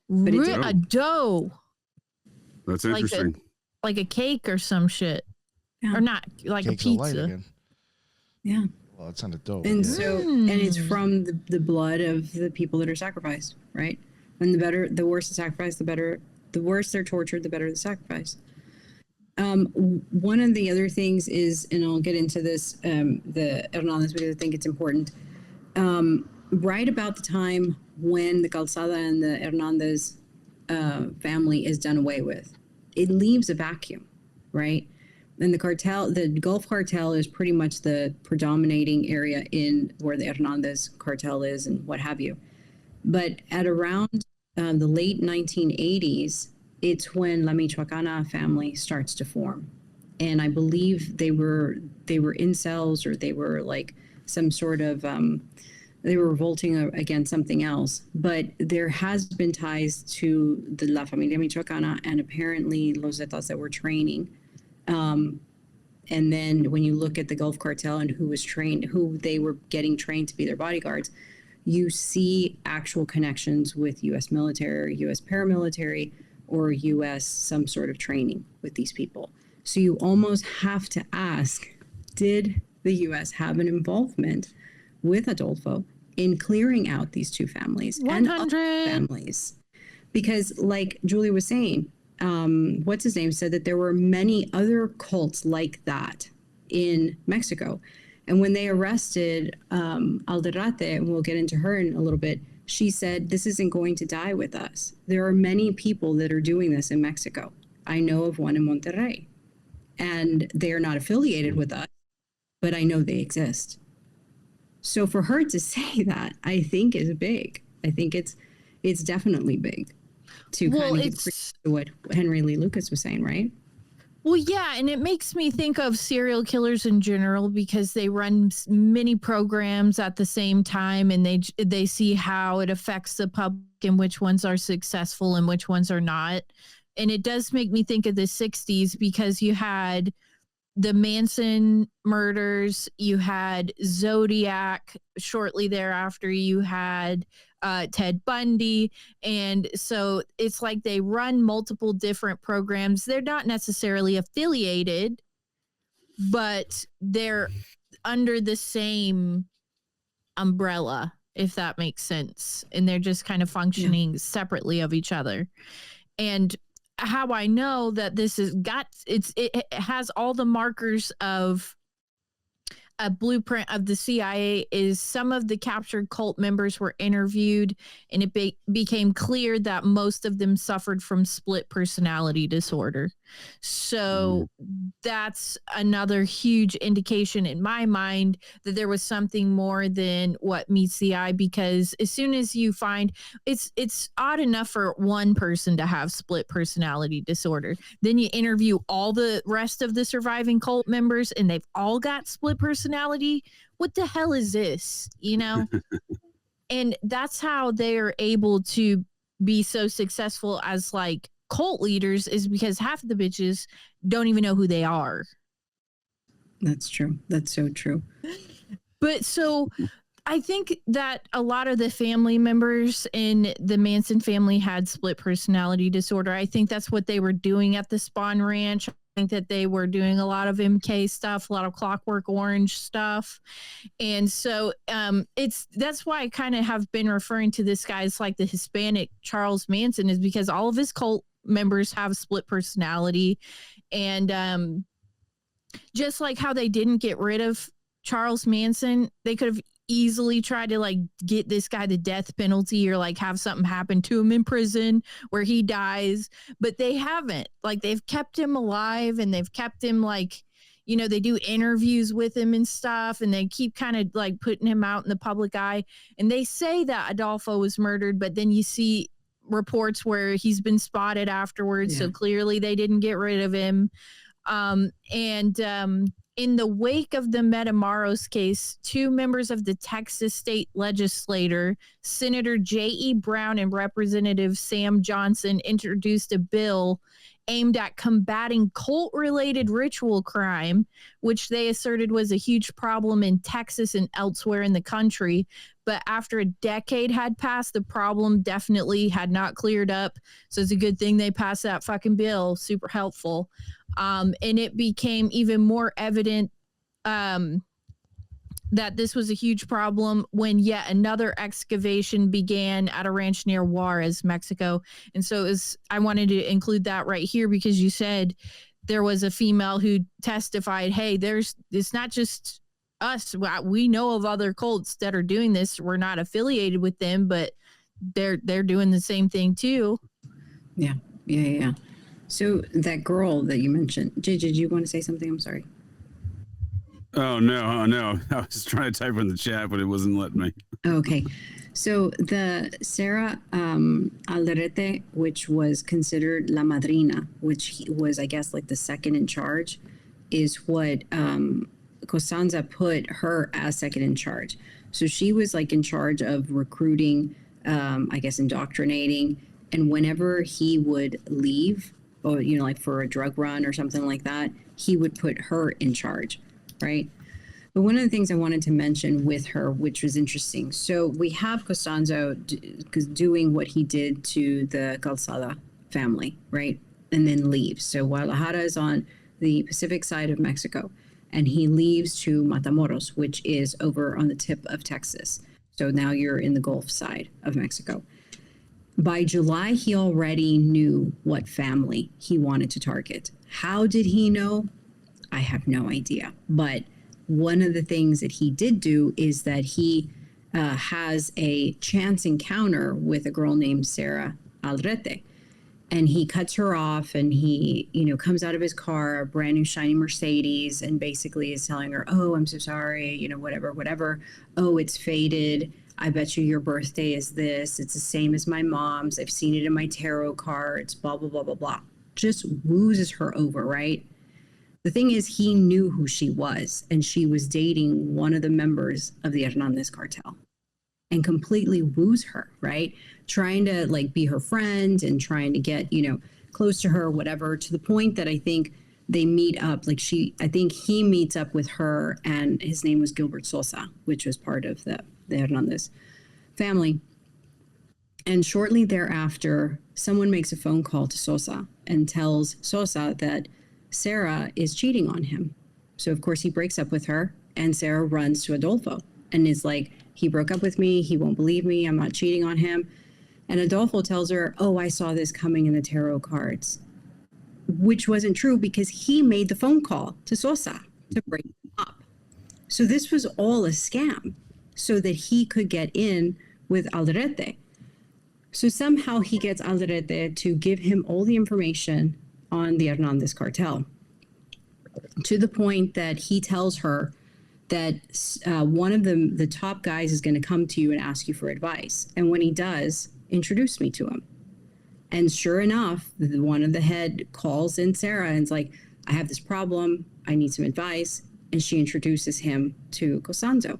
But it's
A dough.
That's interesting.
Like a cake or some shit.
Yeah.
Or not, like
Cakes
a
of light
pizza.
again.
Yeah.
Well, it's on the dough.
And
yeah.
so, and it's from the blood of the people that are sacrificed, right? And the worse the sacrifice, the worse they're tortured, the better the sacrifice. One of the other things is, and I'll get into this, the Hernandez, because I think it's important. Right about the time when the Calzada and the Hernandez family is done away with, it leaves a vacuum, right? And the Gulf cartel is pretty much the predominating area in where the Hernandez cartel is and what have you. But at around the late 1980s, it's when La Michoacana family starts to form. And I believe they were incels, or they were like some sort of, they were revolting against something else. But there has been ties to the La Familia Michoacana and apparently Los Zetas that were training. And then when you look at the Gulf Cartel and who they were getting trained to be their bodyguards, you see actual connections with U.S. military or U.S. paramilitary or U.S. some sort of training with these people. So you almost have to ask, did the U.S. have an involvement with Adolfo in clearing out these two families and other
100.
families? Because, like Julie was saying, what's his name said that there were many other cults like that in Mexico. And when they arrested Aldrete, and we'll get into her in a little bit, she said, this isn't going to die with us. There are many people that are doing this in Mexico. I know of one in Monterrey. And they are not affiliated with us, but I know they exist. So for her to say that, I think is big. I think it's definitely big to kind of get to what Henry Lee Lucas was saying, right?
Well, yeah, and it makes me think of serial killers in general because they run many programs at the same time, and they see how it affects the public and which ones are successful and which ones are not. And it does make me think of the 60s because you had the Manson murders, you had Zodiac, shortly thereafter you had Ted Bundy. And so it's like they run multiple different programs. They're not necessarily affiliated, but they're under the same umbrella, if that makes sense. And they're just kind of functioning separately of each other. And how I know that this it has all the markers of a blueprint of the CIA is some of the captured cult members were interviewed, and it became clear that most of them suffered from split personality disorder. So that's another huge indication in my mind that there was something more than what meets the eye, because as soon as you find it's odd enough for one person to have split personality disorder, then you interview all the rest of the surviving cult members and they've all got split personality. What the hell is this, you know? And that's how they're able to be so successful as like cult leaders, is because half of the bitches don't even know who they are.
That's true. That's so true.
But so I think that a lot of the family members in the Manson family had split personality disorder. I think that's what they were doing at the Spawn Ranch. I think that they were doing a lot of MK stuff, a lot of Clockwork Orange stuff. And so that's why I kind of have been referring to this guy as like the Hispanic Charles Manson, is because all of his cult members have split personality. And just like how they didn't get rid of Charles Manson, they could have easily tried to like get this guy the death penalty or like have something happen to him in prison where he dies, but they haven't. Like they've kept him alive, and they've kept him like, you know, they do interviews with him and stuff, and they keep kind of like putting him out in the public eye. And they say that Adolfo was murdered, but then you see reports where he's been spotted afterwards. So clearly they didn't get rid of him. In the wake of the Matamoros case, two members of the Texas state legislature, Senator J.E. Brown and Representative Sam Johnson, introduced a bill aimed at combating cult-related ritual crime, which they asserted was a huge problem in Texas and elsewhere in the country. But after a decade had passed, the problem definitely had not cleared up. So it's a good thing they passed that fucking bill. Super helpful. And it became even more evident that this was a huge problem when yet another excavation began at a ranch near Juarez, Mexico. And so I wanted to include that right here because you said there was a female who testified, hey, it's not just us. We know of other cults that are doing this. We're not affiliated with them, but they're doing the same thing too.
Yeah. So that girl that you mentioned, JJ, do you want to say something? I'm sorry.
Oh, no. I was trying to type in the chat, but it wasn't letting me.
Okay. So the Sarah Aldrete, which was considered La Madrina, which was, I guess, like the second in charge, is what Constanzo put her as second in charge. So she was like in charge of recruiting, I guess, indoctrinating. And whenever he would leave, or, you know, like for a drug run or something like that, he would put her in charge, right? But one of the things I wanted to mention with her, which was interesting, so we have Constanzo doing what he did to the Calzada family, right? And then leaves. So Guadalajara is on the Pacific side of Mexico. and he leaves to Matamoros, which is over on the tip of Texas. So now you're in the Gulf side of Mexico. By July, he already knew what family he wanted to target. How did he know? I have no idea. But one of the things that he did do is that he has a chance encounter with a girl named Sarah Aldrete. And he cuts her off, and he, comes out of his car, a brand new shiny Mercedes, and basically is telling her, oh, I'm so sorry, whatever. Oh, it's faded. I bet you your birthday is this. It's the same as my mom's. I've seen it in my tarot cards, blah, blah, blah, blah, blah. Just woozes her over, right? The thing is, he knew who she was, and she was dating one of the members of the Hernandez cartel, and completely woos her, right? Trying to be her friend and trying to get, close to her, whatever, to the point that I think they meet up. I think he meets up with her, and his name was Gilbert Sosa, which was part of the Hernandez family. And shortly thereafter, someone makes a phone call to Sosa and tells Sosa that Sarah is cheating on him. So of course he breaks up with her, and Sarah runs to Adolfo and is like, he broke up with me. He won't believe me. I'm not cheating on him. And Adolfo tells her, oh, I saw this coming in the tarot cards, which wasn't true because he made the phone call to Sosa to break him up. So this was all a scam so that he could get in with Aldrete. So somehow he gets Aldrete to give him all the information on the Hernandez cartel, to the point that he tells her that one of the top guys is going to come to you and ask you for advice. And when he does, introduce me to him. And sure enough, one of the head calls in Sarah and is like, I have this problem. I need some advice. And she introduces him to Constanzo.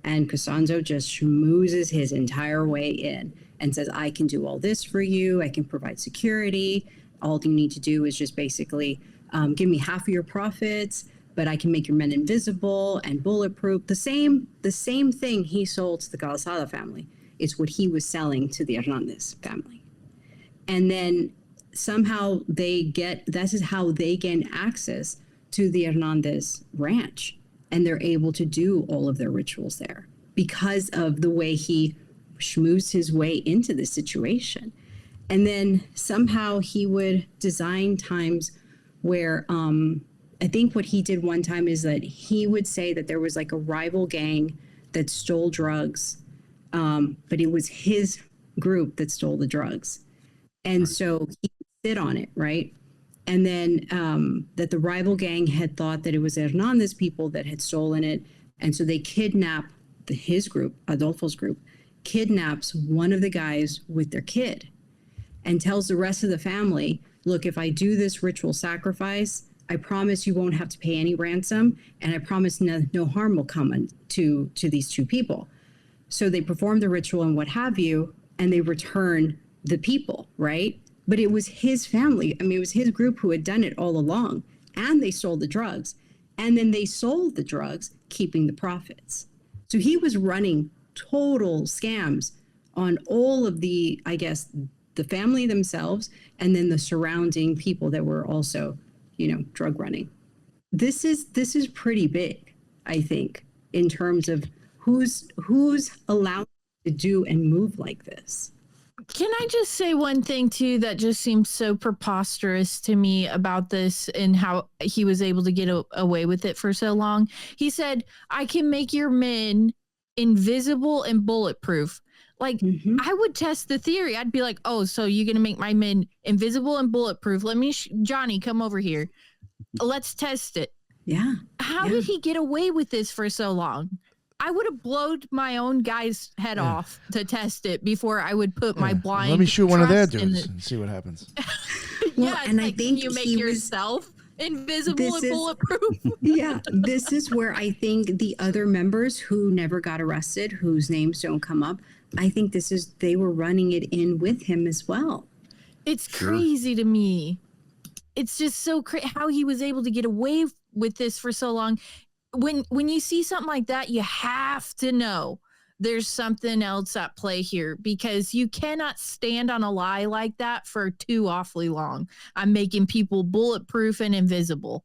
And Constanzo just schmoozes his entire way in and says, I can do all this for you. I can provide security. All you need to do is just basically give me half of your profits, but I can make your men invisible and bulletproof. The same thing he sold to the Calzada family is what he was selling to the Hernandez family. And then somehow this is how they gain access to the Hernandez ranch. And they're able to do all of their rituals there because of the way he schmoozed his way into the situation. And then somehow he would design times where, I think what he did one time is that he would say that there was a rival gang that stole drugs, but it was his group that stole the drugs. And so he would sit on it, right? And then that the rival gang had thought that it was Hernandez people that had stolen it. And so they kidnap his group, Adolfo's group, kidnaps one of the guys with their kid and tells the rest of the family, look, if I do this ritual sacrifice, I promise you won't have to pay any ransom, and I promise no harm will come to these two people. So they perform the ritual and what have you, and they return the people, right? But it was his family. I mean, it was his group who had done it all along, and they sold the drugs. And then they sold the drugs, keeping the profits. So he was running total scams on all of the, I guess, the family themselves, and then the surrounding people that were also, drug running. This is pretty big, I think, in terms of who's allowed to do and move like this.
Can I just say one thing, too, that just seems so preposterous to me about this and how he was able to get away with it for so long? He said, I can make your men invisible and bulletproof. I would test the theory. I'd be like, oh, so you're going to make my men invisible and bulletproof. Let me, Johnny, come over here. Let's test it.
Yeah.
How did he get away with this for so long? I would have blown my own guy's head off to test it before I would put my blind.
Let me shoot one of their
trust in
dudes and see what happens.
Well, and I think
you make yourself invisible and bulletproof.
Yeah, this is where I think the other members who never got arrested, whose names don't come up, I think they were running it in with him as well.
It's crazy to me. It's just so crazy how he was able to get away with this for so long. When you see something like that, you have to know there's something else at play here, because you cannot stand on a lie like that for too awfully long. I'm making people bulletproof and invisible.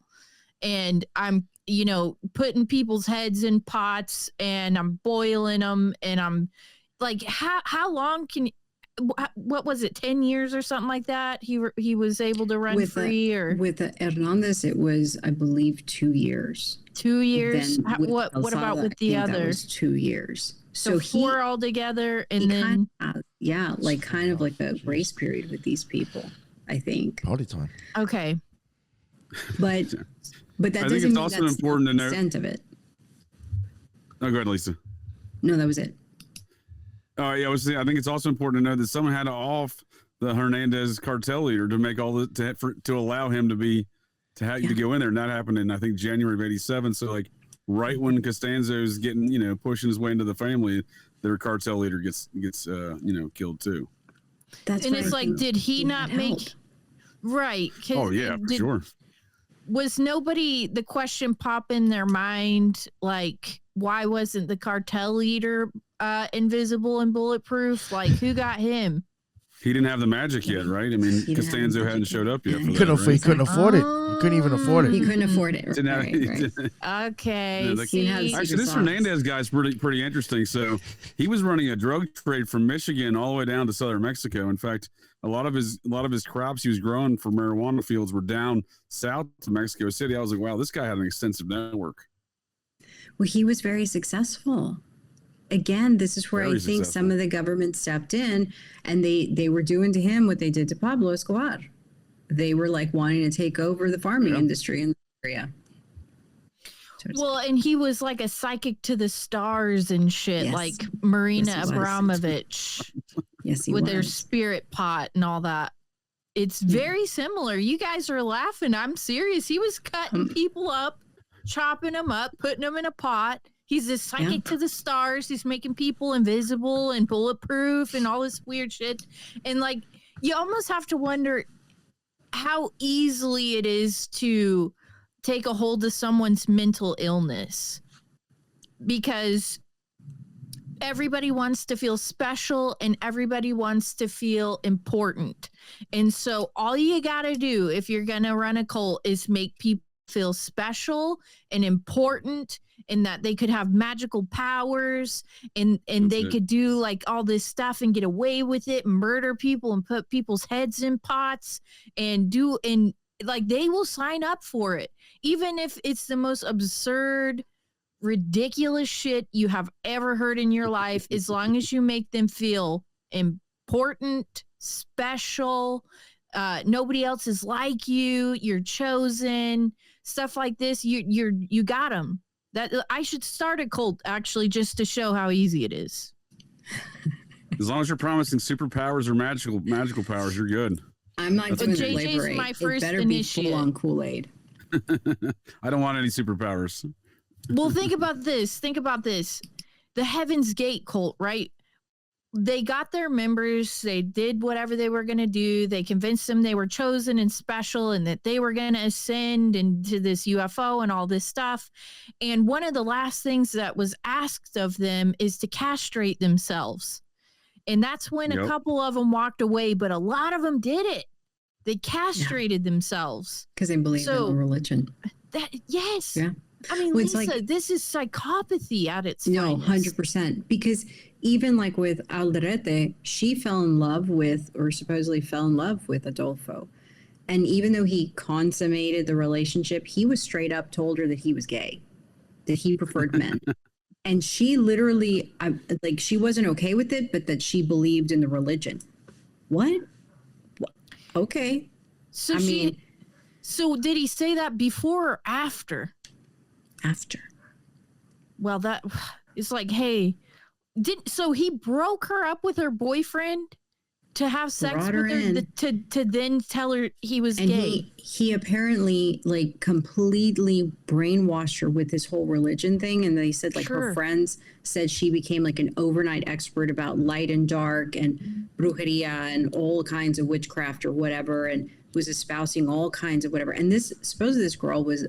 and I'm, you know, putting people's heads in pots and I'm boiling them, and I'm like, how long can, what was it, 10 years or something like that? He was able to run free, or
with Hernandez, it was, I believe, 2 years.
2 years.
Then with
What about
Calzada,
with
I
the
think that
other?
was 2 years.
So four altogether, and then
kind of like a grace period with these people, I think.
Party time.
Okay.
But that
I think
doesn't
it's
mean
also
that's
important
the
to note.
extent of it.
Oh, go ahead, Lisa.
No, that was it.
Oh, yeah, I think it's also important to know that someone had to off the Hernandez cartel leader to make all the to allow him to go in there. And that happened in, I think, January of '87. So like right when Constanzo's getting, you know, pushing his way into the family, their cartel leader gets killed too.
That's
and
why
it's
I
like,
think
did he not make
help.
right?
Oh yeah, for sure.
Was nobody, the question pop in their mind, like, why wasn't the cartel leader invisible and bulletproof? Like, who got him?
He didn't have the magic yet, right? I mean,
He didn't have the
Costanzo hadn't
magic
showed
yet.
up yet.
Yeah,
For
he
that, right?
He couldn't afford it. He couldn't even afford it.
He couldn't afford it.
So now-
Right.
Okay.
Yeah, the-
see,
Actually, this Hernandez guy's pretty interesting. So he was running a drug trade from Michigan all the way down to southern Mexico. In fact, a lot of his crops he was growing for marijuana fields were down south to Mexico City. I was like, wow, this guy had an extensive network.
Well, he was very successful. Again, this is where
Very
I think some
successful.
of the government stepped in, and they were doing to him what they did to Pablo Escobar. They were like wanting to take over the farming industry in the area.
well, and he was like a psychic to the stars and shit,
Yes.
like Marina
Yes, he was.
Abramovich
Yes, he
with
was.
their spirit pot and all that. It's very similar. You guys are laughing. I'm serious. He was cutting people up, chopping them up, putting them in a pot. He's a psychic to the stars. He's making people invisible and bulletproof and all this weird shit. And like, you almost have to wonder how easily it is to take a hold of someone's mental illness, because everybody wants to feel special and everybody wants to feel important. And so all you got to do if you're going to run a cult is make people feel special and important, and that they could have magical powers, and they could do like all this stuff and get away with it and murder people and put people's heads in pots and like they will sign up for it, even if it's the most absurd, ridiculous shit you have ever heard in your life, as long as you make them feel important, special, nobody else is like you, you're chosen, stuff like this. You got them. That I should start a cult actually, just to show how easy it is.
As long as you're promising superpowers or magical powers, you're good.
I'm not doing the
JJ's
flavor
my
aid.
first
It better
initiate.
be full on Kool-Aid.
I don't want any superpowers.
Well, think about this. The Heaven's Gate cult, right? They got their members. They did whatever they were going to do. They convinced them they were chosen and special and that they were going to ascend into this UFO and all this stuff. And one of the last things that was asked of them is to castrate themselves. And that's when a couple of them walked away, but a lot of them did it. They castrated themselves.
Because they believe in the religion.
Yes.
Yeah.
I mean,
Well, it's
Lisa,
like-
this is psychopathy at its
No,
finest.
100%. Because even like with Aldrete, she fell in love with, or supposedly fell in love with Adolfo. And even though he consummated the relationship, he was straight up told her that he was gay, that he preferred men. And she literally, like, she wasn't okay with it, but that she believed in the religion. What? Okay.
So so did he say that before or after?
After.
Well, that is like, hey, so he broke her up with her boyfriend to have sex
Brought
with
her
her,
in.
to then tell her he was
And
gay.
he apparently like completely brainwashed her with this whole religion thing. And they said like her friends said she became like an overnight expert about light and dark and brujeria and all kinds of witchcraft or whatever, and was espousing all kinds of whatever. And this, supposedly this girl was,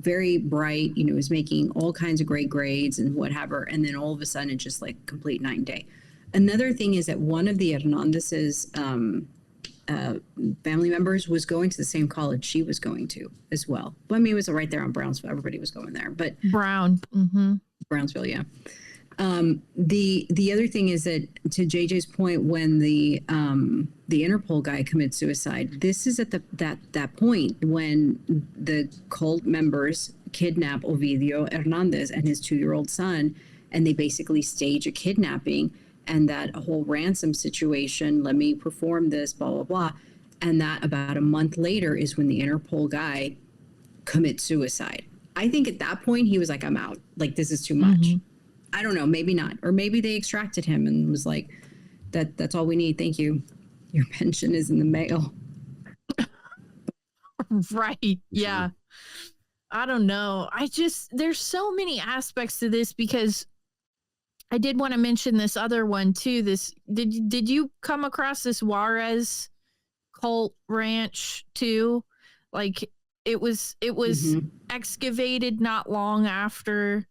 very bright, was making all kinds of great grades and whatever. And then all of a sudden it's just like complete night and day. Another thing is that one of the Hernandez's family members was going to the same college she was going to as well. Well, I mean, it was right there on Brownsville. Everybody was going there, but Brownsville, yeah. The other thing is that, to JJ's point, when the Interpol guy commits suicide, this is at that point when the cult members kidnap Ovidio Hernandez and his 2-year-old son, and they basically stage a kidnapping and that whole ransom situation. Let me perform this, blah blah blah, and that about a month later is when the Interpol guy commits suicide. I think at that point he was like, I'm out. Like, this is too much. I don't know, maybe not. Or maybe they extracted him and was like, that's all we need. Thank you. Your pension is in the mail.
Right. Yeah. I don't know. There's so many aspects to this, because I did want to mention this other one too. Did you come across this Juarez cult ranch too? Like, it was excavated not long after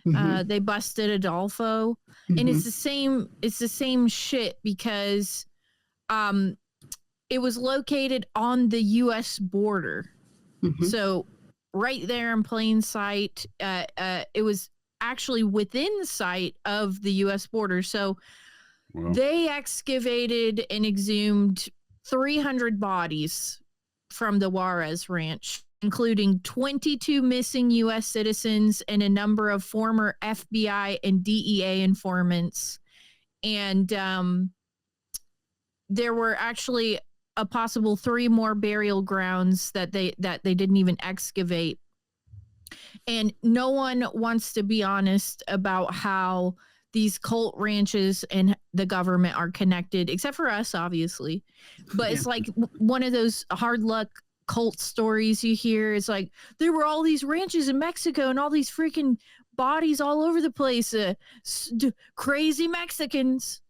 they busted Adolfo, and it's the same shit, because it was located on the U.S. border, so right there in plain sight. It was actually within sight of the U.S. border, so they excavated and exhumed 300 bodies from the Juarez Ranch, including 22 missing U.S. citizens and a number of former FBI and DEA informants. And there were actually a possible 3 more burial grounds that they didn't even excavate. And no one wants to be honest about how these cult ranches and the government are connected, except for us, obviously. But it's like one of those hard luck cult stories you hear. It's like, there were all these ranches in Mexico and all these freaking bodies all over the place, crazy Mexicans.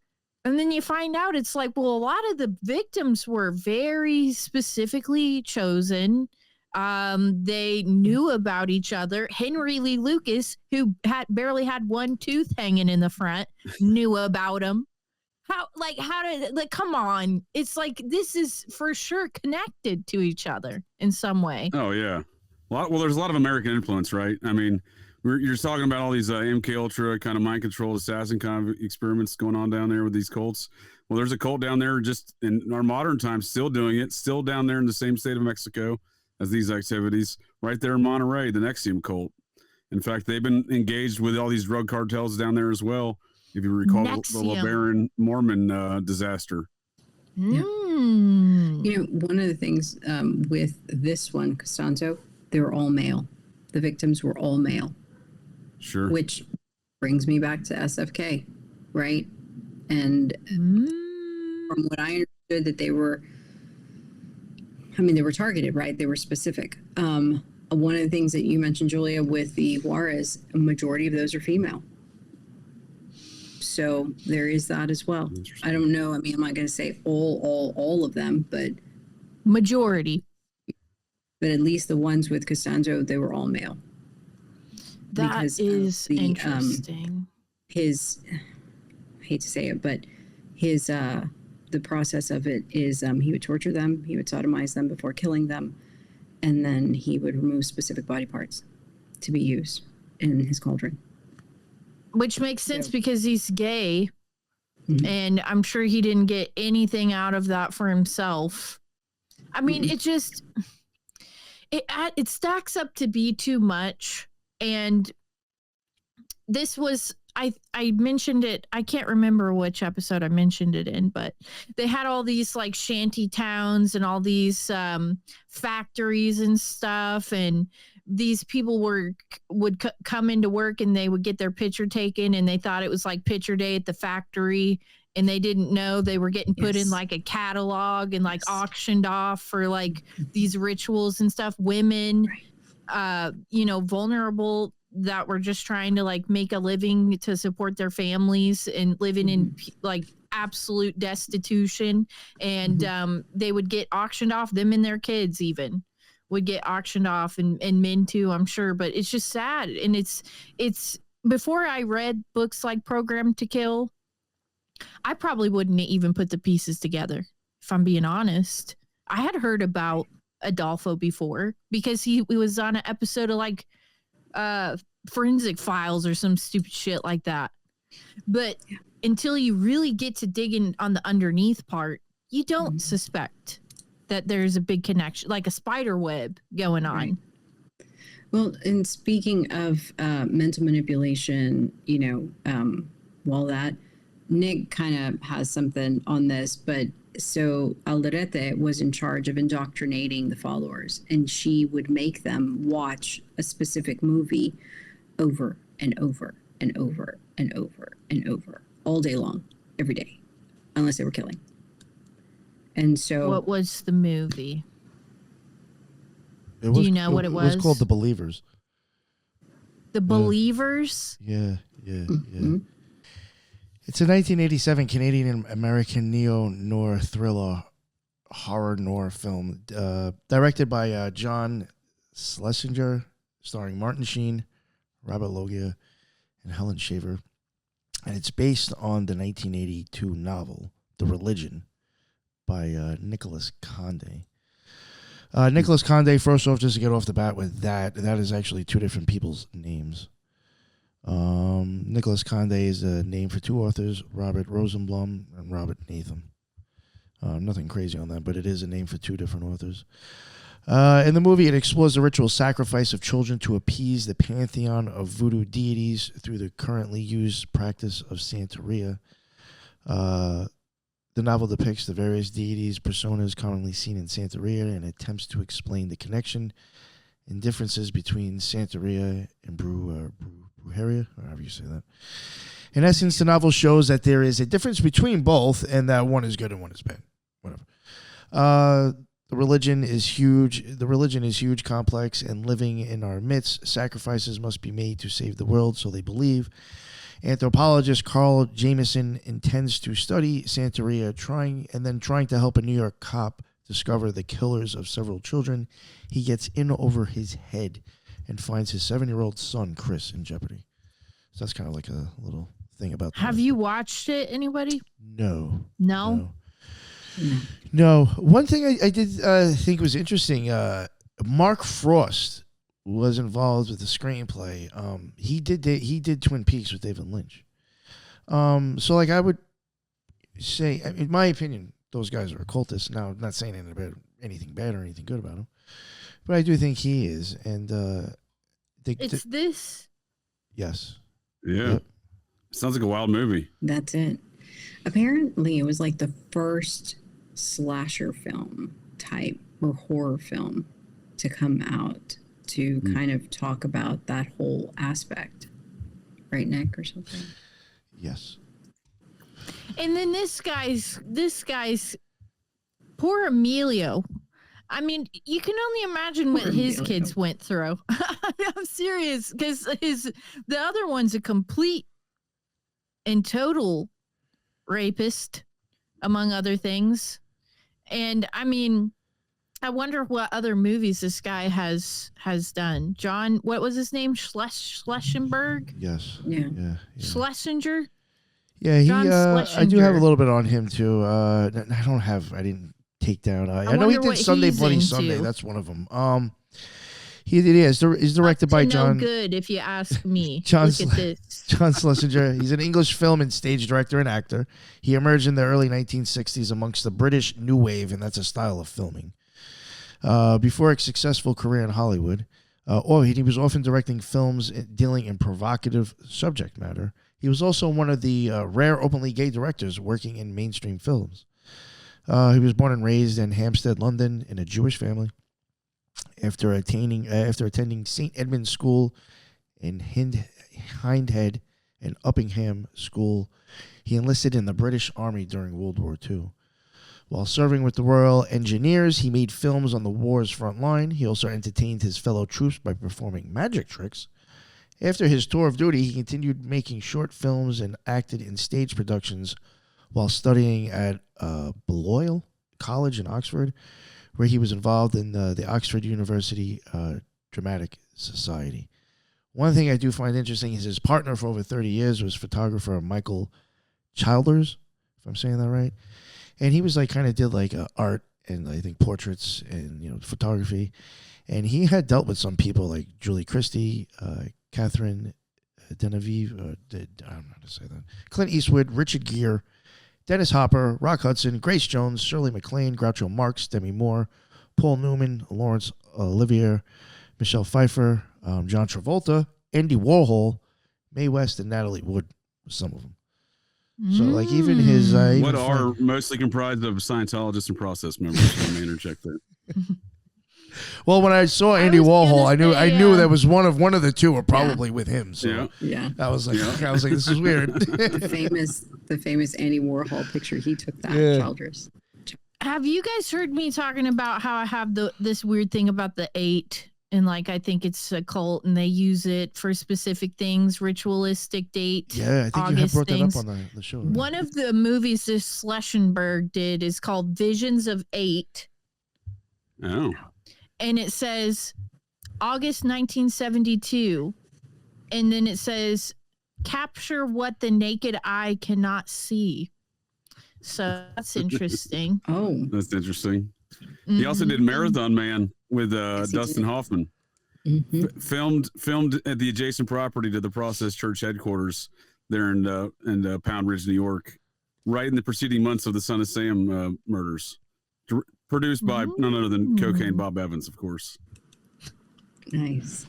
And then you find out it's like, well, a lot of the victims were very specifically chosen. They knew about each other. Henry Lee Lucas, who barely had one tooth hanging in the front, knew about him. Come on. It's like, this is for sure connected to each other in some way.
Oh, yeah. Well, there's a lot of American influence, right? I mean, you're talking about all these MK Ultra kind of mind controlled assassin kind of experiments going on down there with these cults. Well, there's a cult down there just in our modern times still doing it, still down there in the same state of Mexico as these activities, right there in Monterrey, the Nexium cult. In fact, they've been engaged with all these drug cartels down there as well, if you recall the LeBaron Mormon disaster.
Yeah. You know, one of the things with this one, Constanzo, they were all male. The victims were all male.
Sure.
Which brings me back to SFK, right? And from what I understood, that they were targeted, right? They were specific. One of the things that you mentioned, Julia, with the Juarez, a majority of those are female. So there is that as well. I don't know. I mean, I'm not going to say all of them, but
majority.
But at least the ones with Constanzo, they were all male.
That is interesting.
His, I hate to say it, but his the process of it is he would torture them, he would sodomize them before killing them, and then he would remove specific body parts to be used in his cauldron.
Which makes sense because he's gay, and I'm sure he didn't get anything out of that for himself. I mean, it just it stacks up to be too much. And this was, I mentioned it, I can't remember which episode I mentioned it in, but they had all these like shanty towns and all these factories and stuff, and these people would come into work and they would get their picture taken, and they thought it was like picture day at the factory, and they didn't know they were getting put in like a catalog and like auctioned off for like these rituals and stuff. Women, vulnerable, that were just trying to like make a living to support their families and living in like absolute destitution, and they would get auctioned off. Them and their kids even would get auctioned off, and men too, I'm sure. But it's just sad. And it's before I read books like Programmed to Kill, I probably wouldn't even put the pieces together. if I'm being honest. I had heard about Adolfo before because he was on an episode of like Forensic Files or some stupid shit like that. But until you really get to digging on the underneath part, you don't suspect that there's a big connection, like a spider web going on.
Right. Well, and speaking of mental manipulation, while that Nick kind of has something on this, but so Aldrete was in charge of indoctrinating the followers, and she would make them watch a specific movie over and over and over and over and over all day long, every day, unless they were killing. And so,
What was the movie?
Do
you know what it was?
It was called The Believers.
The Believers?
Yeah. It's a 1987 Canadian-American neo-noir thriller horror noir film directed by John Schlesinger, starring Martin Sheen, Robert Loggia, and Helen Shaver. And it's based on the 1982 novel, The Religion, by Nicholas Conde. Nicholas Conde, first off, just to get off the bat with that is actually two different people's names. Nicholas Conde is a name for two authors, Robert Rosenblum and Robert Nathan. Nothing crazy on that, but it is a name for two different authors. In the movie, it explores the ritual sacrifice of children to appease the pantheon of voodoo deities through the currently used practice of Santeria. The novel depicts the various deities' personas commonly seen in Santeria and attempts to explain the connection and differences between Santeria and Brujeria, or however you say that. In essence, the novel shows that there is a difference between both and that one is good and one is bad. Whatever. The religion is huge, complex, and living in our midst. Sacrifices must be made to save the world, so they believe. Anthropologist Carl Jamieson intends to study Santeria, trying to help a New York cop discover the killers of several children. He gets in over his head and finds his 7-year-old son, Chris, in jeopardy. So that's kind of like a little thing about that.
Have you watched it, anybody?
No.
No?
No. One thing I did think was interesting, Mark Frost was involved with the screenplay. He did Twin Peaks with David Lynch. So like I would say, in my opinion, those guys are occultists. Now, I'm not saying anything bad or anything good about them, but I do think he is. And
it's this.
Yes.
Yeah.
Yep.
Sounds like a wild movie.
that's it. Apparently, it was like the first slasher film type or horror film to come out to kind of talk about that whole aspect. Right, Nick, or something?
Yes.
And then this guy's poor Emilio. I mean, you can only imagine what his kids went through. I'm serious, because the other one's a complete and total rapist, among other things. And I mean, I wonder what other movies this guy has done. John, what was his name? Schlesinger?
Yes.
Yeah.
Schlesinger?
Yeah, I do have a
Schlesinger.
little bit on him too. I didn't take down. I know he
wonder
did
what
Sunday
he's
Bloody
into.
Sunday. That's one of them. He's directed by
Up to no
John
good, if you ask me.
John
Look at this.
John Schlesinger. He's an English film and stage director and actor. He emerged in the early 1960s amongst the British New Wave, and that's a style of filming. Before a successful career in Hollywood, he was often directing films dealing in provocative subject matter. He was also one of the rare openly gay directors working in mainstream films. He was born and raised in Hampstead, London, in a Jewish family. After attending St. Edmund's School in Hindhead and Uppingham School, he enlisted in the British Army during World War II. While serving with the Royal Engineers, he made films on the war's front line. He also entertained his fellow troops by performing magic tricks. After his tour of duty, he continued making short films and acted in stage productions while studying at Balliol College in Oxford, where he was involved in the Oxford University Dramatic Society. One thing I do find interesting is his partner for over 30 years was photographer Michael Childers, if I'm saying that right. and he was like kind of did like art and I think portraits and photography, and he had dealt with some people like Julie Christie, Catherine Genevieve, I don't know how to say that, Clint Eastwood, Richard Gere, Dennis Hopper, Rock Hudson, Grace Jones, Shirley MacLaine, Groucho Marx, Demi Moore, Paul Newman, Laurence Olivier, Michelle Pfeiffer, John Travolta, Andy Warhol, Mae West, and Natalie Wood, some of them. So, like, even his...
what are mostly comprised of Scientologists and process members? Let me interject there.
Well, when I saw Andy Warhol, I knew that was one of the two were probably with him. So
yeah,
I was like, this is weird.
the famous Andy Warhol picture, he took that. Childress.
Have you guys heard me talking about how I have this weird thing about the 8? And like, I think it's a cult and they use it for specific things, ritualistic date.
Yeah, I think
August
you have brought
things.
that up on the show. Right?
One of the movies this Schlesinger did is called Visions of 8.
Oh.
And it says August 1972. And then it says capture what the naked eye cannot see. So that's interesting.
Oh.
That's interesting. Mm-hmm. He also did Marathon Man with Dustin Hoffman. Mm-hmm. Filmed at the adjacent property to the Process Church headquarters there in Pound Ridge, New York, right in the preceding months of the Son of Sam murders. Produced by none other than Cocaine Bob Evans, of course.
Nice.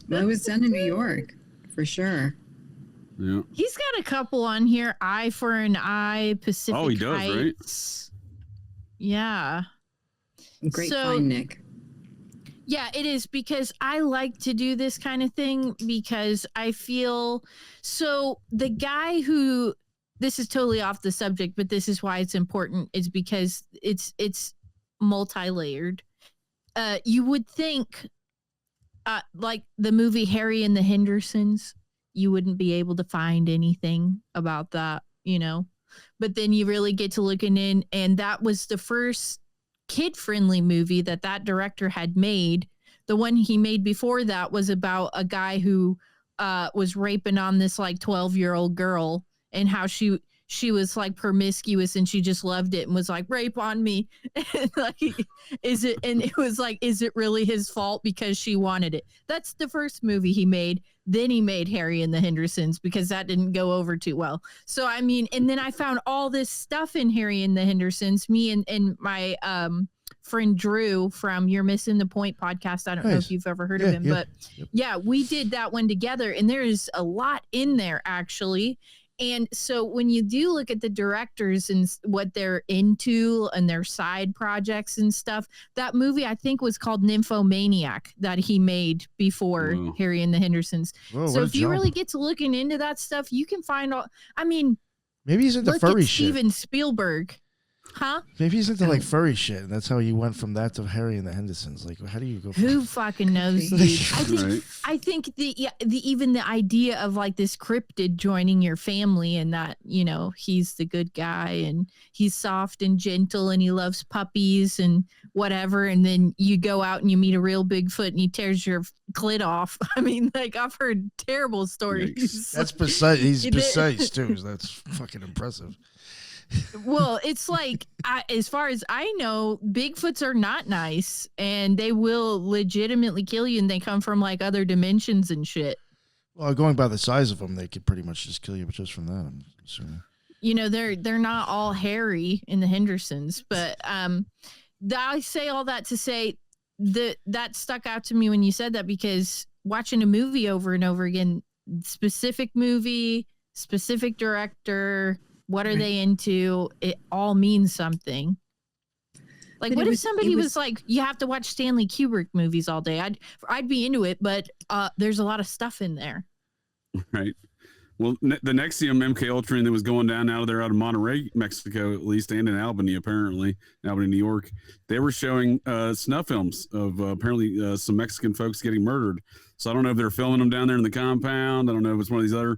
Well, it was done in New York, for sure.
Yeah.
He's got a couple on here. Eye for an Eye, Pacific Heights.
Oh, he does, right?
Yeah.
Great find, Nick.
Yeah, it is, because I like to do this kind of thing because I feel so the guy who, this is totally off the subject, but this is why it's important, is because it's multi-layered. You would think like the movie Harry and the Hendersons, you wouldn't be able to find anything about that, but then you really get to looking in, and that was the first kid-friendly movie that director had made. The one he made before that was about a guy who was raping on this like 12-year-old girl, and how she was like promiscuous and she just loved it and was like, rape on me. And it was like, is it really his fault because she wanted it? That's the first movie he made. Then he made Harry and the Hendersons because that didn't go over too well. So, I mean, and then I found all this stuff in Harry and the Hendersons. Me and my friend Drew from You're Missing the Point podcast. I don't know if you've ever heard of him, but yeah, we did that one together, and there is a lot in there actually. And so when you do look at the directors and what they're into and their side projects and stuff, that movie I think was called Nymphomaniac that he made before Harry and the Hendersons. So if you really get to looking into that stuff, you can find all, I mean,
maybe he's into furry shit.
Steven Spielberg. Huh?
Maybe he's into like furry shit, and that's how you went from that to Harry and the Hendersons. Like, how do you go?
Who fucking knows, dude? I think even the idea of like this cryptid joining your family, and that he's the good guy and he's soft and gentle and he loves puppies and whatever, and then you go out and you meet a real Bigfoot and he tears your clit off. I mean, like, I've heard terrible stories.
That's precise. He's precise too. So that's fucking impressive.
Well, it's like, as far as I know, Bigfoots are not nice, and they will legitimately kill you, and they come from like other dimensions and shit.
Well, going by the size of them, they could pretty much just kill you just from that, I'm assuming.
They're not all hairy in the Hendersons, but I say all that to say that stuck out to me when you said that, because watching a movie over and over again, specific movie, specific director, what are they into? It all means something. Like, what if somebody was like, you have to watch Stanley Kubrick movies all day? I'd be into it, but there's a lot of stuff in there.
Right. Well, the Nexium MK Ultra that was going down out of Monterrey, Mexico, at least, and in Albany, apparently, Albany, New York, they were showing snuff films of apparently some Mexican folks getting murdered. So I don't know if they're filming them down there in the compound. I don't know if it's one of these other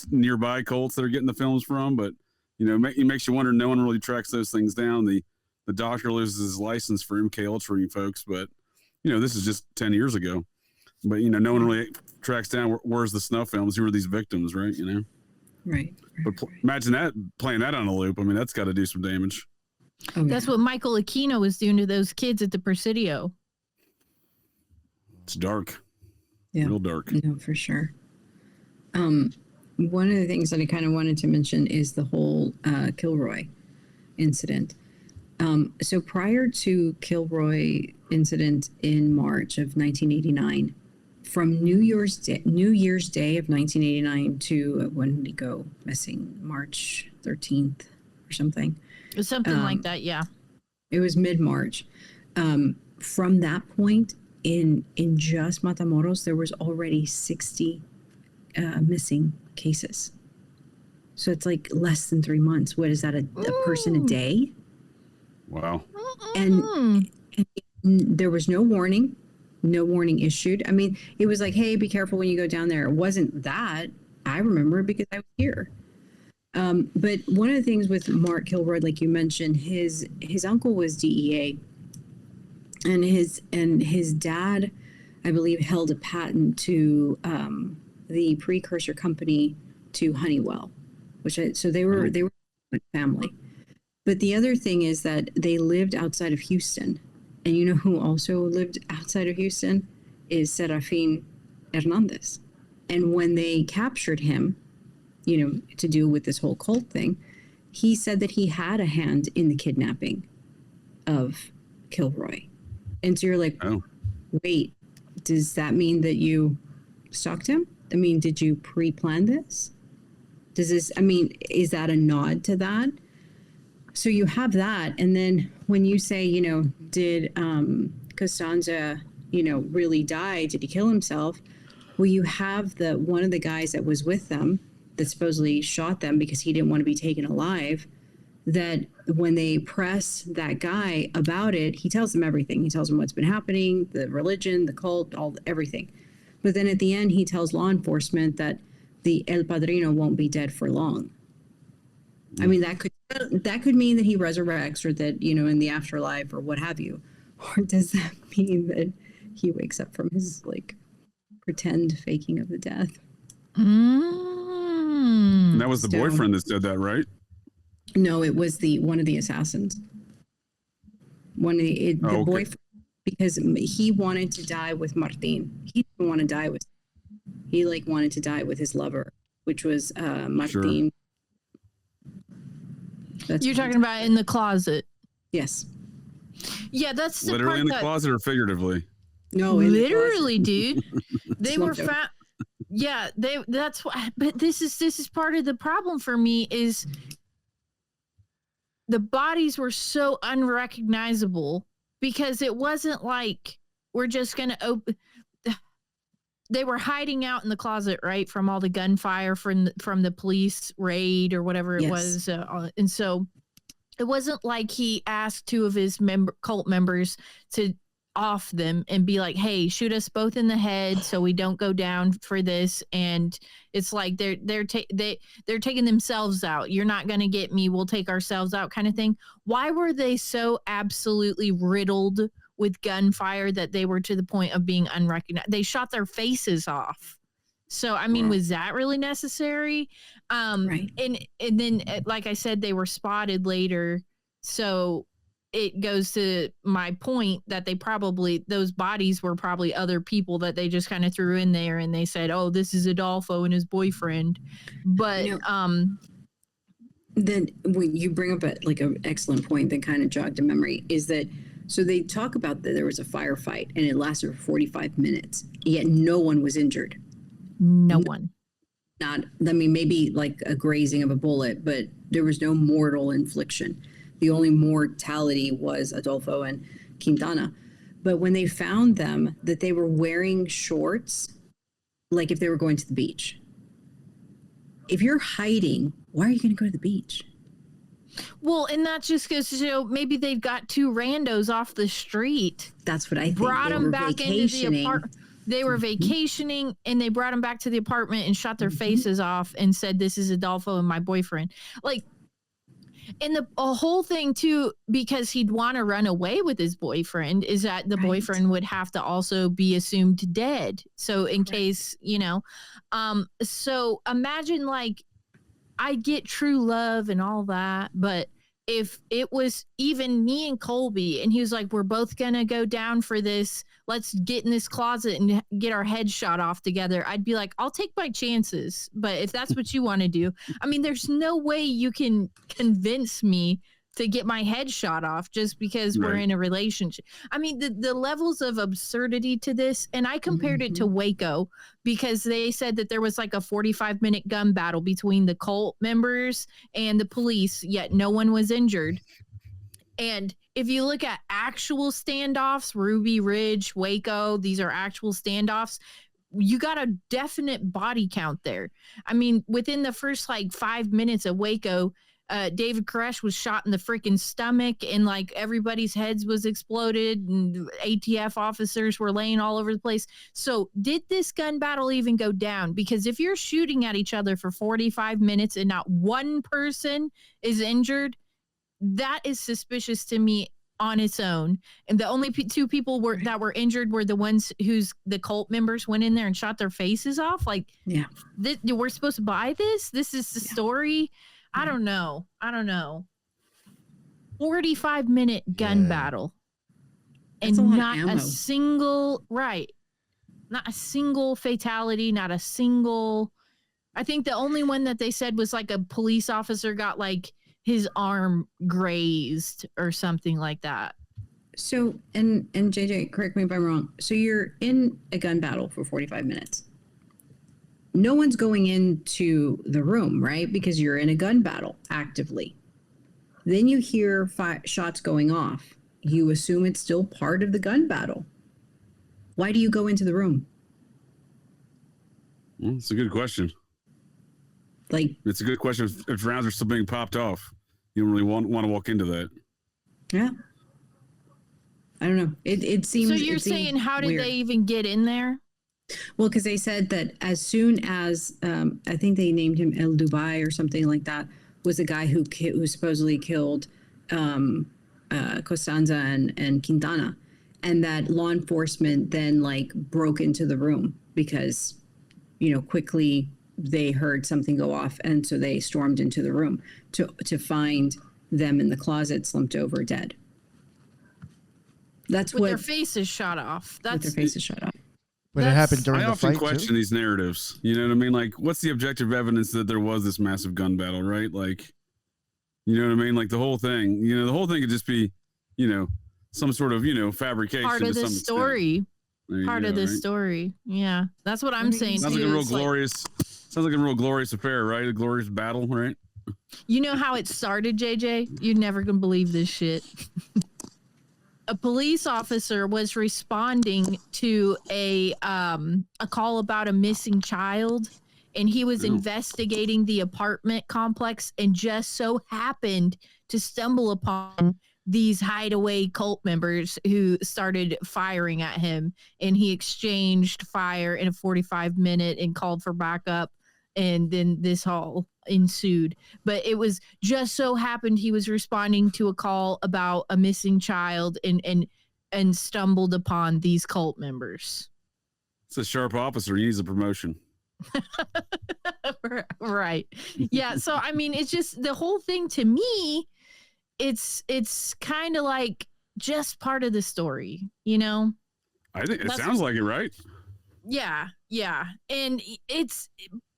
nearby cults that are getting the films from, but it makes you wonder. No one really tracks those things down. The doctor loses his license for MK Ultra, folks, but this is just 10 years ago. But no one really tracks down where's the snuff films, who are these victims, right?
Right.
But imagine that, playing that on a loop. I mean, that's got to do some damage.
Oh,
That's what Michael Aquino was doing to those kids at the Presidio.
It's dark.
Yeah.
Real dark.
No, for sure. One of the things that I kind of wanted to mention is the whole Killroy incident. So prior to Killroy incident in March of 1989, from New Year's Day of 1989 to when did he go missing? March 13th or something.
Something like that, yeah.
It was mid-March. From that point, in just Matamoros, there was already 60 missing cases. So it's like less than 3 months. What is that, a person a day?
Wow.
And there was no warning issued. I mean, it was like, hey, be careful when you go down there. It wasn't that. I remember because I was here. But one of the things with Mark Killroy, like you mentioned, his uncle was DEA, and his dad, I believe, held a patent to the precursor company to Honeywell, so they were a family. But the other thing is that they lived outside of Houston, and you know who also lived outside of Houston is Serafin Hernandez. And when they captured him, you know, to do with this whole cult thing, he said that he had a hand in the kidnapping of Killroy. And so you're like,
Oh.
wait, does that mean that you stalked him? I mean, did you pre-plan this? Is that a nod to that? So you have that. And then when you say, you know, did Constanzo, you know, really die? Did he kill himself? Well, you have one of the guys that was with them that supposedly shot them because he didn't want to be taken alive, that when they press that guy about it, he tells them everything. He tells them what's been happening, the religion, the cult, everything. But then at the end, he tells law enforcement that the El Padrino won't be dead for long. I mean, that could mean that he resurrects, or that, you know, in the afterlife or what have you. Or does that mean that he wakes up from his like pretend faking of the death?
And that was the boyfriend that said that, right?
No, it was one of the assassins. The boyfriend, because he wanted to die with Martin. He didn't want to die with. He wanted to die with his lover, which was Martin.
Sure.
You're talking about in the closet.
Yes.
Yeah, that's the
literally
part
in the closet or figuratively?
No,
literally, dude. They were
Slumped over.
found. Yeah, that's why. But this is part of the problem for me is the bodies were so unrecognizable because it wasn't like we're just gonna open. They were hiding out in the closet, right, from all the gunfire from the police raid or whatever it was, and so it wasn't like he asked two of his cult members to off them and be like, "Hey, shoot us both in the head so we don't go down for this." And it's like they're taking themselves out. You're not gonna get me. We'll take ourselves out, kind of thing. Why were they so absolutely riddled with gunfire that they were to the point of being unrecognized? They shot their faces off. So, I mean, was that really necessary?
Right.
And then, like I said, they were spotted later. So it goes to my point that those bodies were probably other people that they just kind of threw in there, and they said, oh, this is Adolfo and his boyfriend. But,
then when you bring up an excellent point that kind of jogged a memory is that, so they talk about that there was a firefight and it lasted for 45 minutes, yet no one was injured.
No one.
Maybe like a grazing of a bullet, but there was no mortal infliction. The only mortality was Adolfo and Quintana. But when they found them, that they were wearing shorts, like if they were going to the beach. If you're hiding, why are you going to go to the beach?
Well, and that just goes to show maybe they've got two randos off the street.
That's what I think.
Brought them back into the apartment. They were
Mm-hmm.
vacationing, and they brought them back to the apartment and shot their faces off and said, "This is Adolfo and my boyfriend." And the whole thing too, because he'd want to run away with his boyfriend, is that the boyfriend would have to also be assumed dead. So in case, so imagine I get true love and all that, but if it was even me and Colby and he was like, we're both going to go down for this, let's get in this closet and get our heads shot off together, I'd be like, I'll take my chances. But if that's what you want to do, I mean, there's no way you can convince me to get my head shot off just because we're in a relationship. I mean, the levels of absurdity to this, and I compared it to Waco because they said that there was like a 45-minute gun battle between the cult members and the police, yet no one was injured. And if you look at actual standoffs, Ruby Ridge, Waco, these are actual standoffs. You got a definite body count there. I mean, within the first like 5 minutes of Waco, David Koresh was shot in the freaking stomach and like everybody's heads was exploded and ATF officers were laying all over the place. So did this gun battle even go down? Because if you're shooting at each other for 45 minutes and not one person is injured, that is suspicious to me on its own. And the only two people that were injured were the ones the cult members went in there and shot their faces off. Like, we're supposed to buy this? This is the story? I don't know. 45-minute gun battle.
That's
and
a lot
not
of ammo.
a single, not a single fatality, not a single. I think the only one that they said was like a police officer got like his arm grazed or something like that.
So, and JJ, correct me if I'm wrong. So you're in a gun battle for 45 minutes. No one's going into the room, right? Because you're in a gun battle actively. Then you hear shots going off. You assume it's still part of the gun battle. Why do you go into the room?
Well, it's a good question.
Like,
it's a good question. If rounds are still being popped off, you don't really want to walk into that.
Yeah. I don't know. It seems.
So you're saying, how did they even get in there?
Well, because they said that as soon as I think they named him El Dubai or something like that, was the guy who supposedly killed Constanzo and Quintana, and that law enforcement then like broke into the room because, quickly they heard something go off, and so they stormed into the room to find them in the closet, slumped over, dead. That's
with
what
their faces shot off. That's
with their faces shot off.
But it happened during
I
the
often
fight
question
too?
these narratives. You know what I mean? Like, what's the objective evidence that there was this massive gun battle, right? Like, you know what I mean? Like the whole thing. The whole thing could just be, some sort of, fabrication.
Part of the story. Part of the story. Yeah, that's what I'm saying.
Sounds like a real glorious. Sounds like a real glorious affair, right? A glorious battle, right?
You know how it started, JJ? You're never gonna believe this shit. A police officer was responding to a call about a missing child, and he was investigating the apartment complex and just so happened to stumble upon these hideaway cult members who started firing at him, and he exchanged fire in a 45-minute and called for backup, and then this all ensued. But it was just so happened he was responding to a call about a missing child and stumbled upon these cult members.
It's a sharp officer. He needs a promotion.
Right. Yeah. So, I mean, it's just the whole thing to me, it's kind of like just part of the story,
I think it sounds like it, right?
Yeah. Yeah. And it's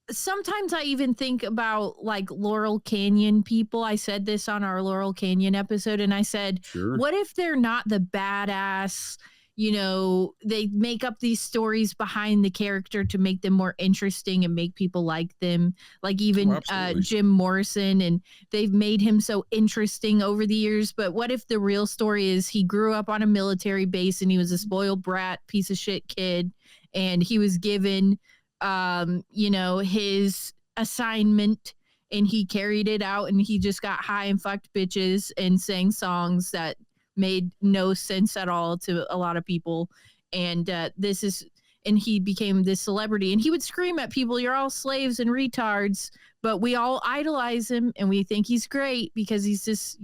sometimes I even think about like Laurel Canyon people. I said this on our Laurel Canyon episode, and I said, what if they're not the badass, they make up these stories behind the character to make them more interesting and make people like them. Like even Jim Morrison, and they've made him so interesting over the years. But what if the real story is he grew up on a military base and he was a spoiled brat, piece of shit kid, and he was given his assignment and he carried it out, and he just got high and fucked bitches and sang songs that made no sense at all to a lot of people. And he became this celebrity, and he would scream at people, "You're all slaves and retards," but we all idolize him and we think he's great because he's this,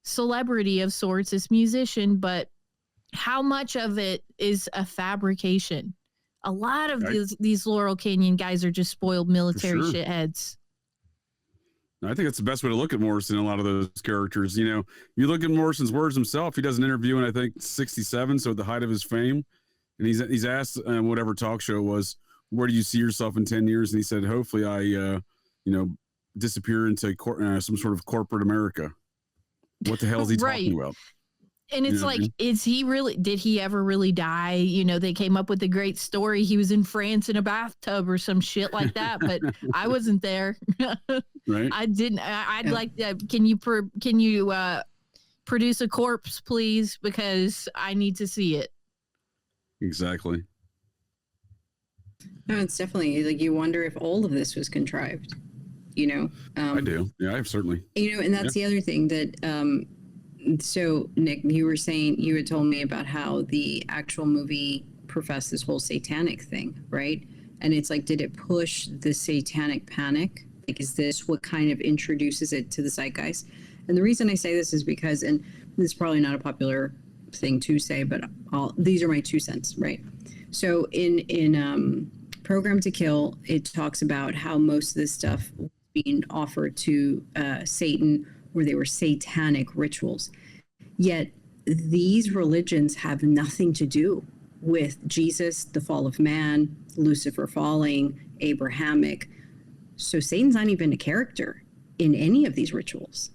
celebrity of sorts, this musician. But how much of it is a fabrication? A lot of these Laurel Canyon guys are just spoiled military shitheads.
I think that's the best way to look at Morrison and a lot of those characters. You know, you look at Morrison's words himself. He does an interview in, I think, 67, so at the height of his fame. And he's asked whatever talk show it was, where do you see yourself in 10 years? And he said, hopefully I, disappear into some sort of corporate America. What the hell is he talking about?
And it's did he ever really die? You know, they came up with a great story. He was in France in a bathtub or some shit like that, but I wasn't there.
Right.
I didn't. I'd like that. Can you produce a corpse, please? Because I need to see it.
Exactly.
No, it's definitely like you wonder if all of this was contrived, you know?
I do. Yeah, I've certainly.
You know, and that's the other thing that, so Nick, you had told me about how the actual movie professed this whole satanic thing, right? And it's like, did it push the satanic panic? Like, is this what kind of introduces it to the zeitgeist? And the reason I say this is because, and this is probably not a popular thing to say, but these are my 2 cents, right? So in Program to Kill, it talks about how most of this stuff was being offered to Satan, or they were satanic rituals. Yet these religions have nothing to do with Jesus, the fall of man, Lucifer falling, Abrahamic. So Satan's not even a character in any of these rituals.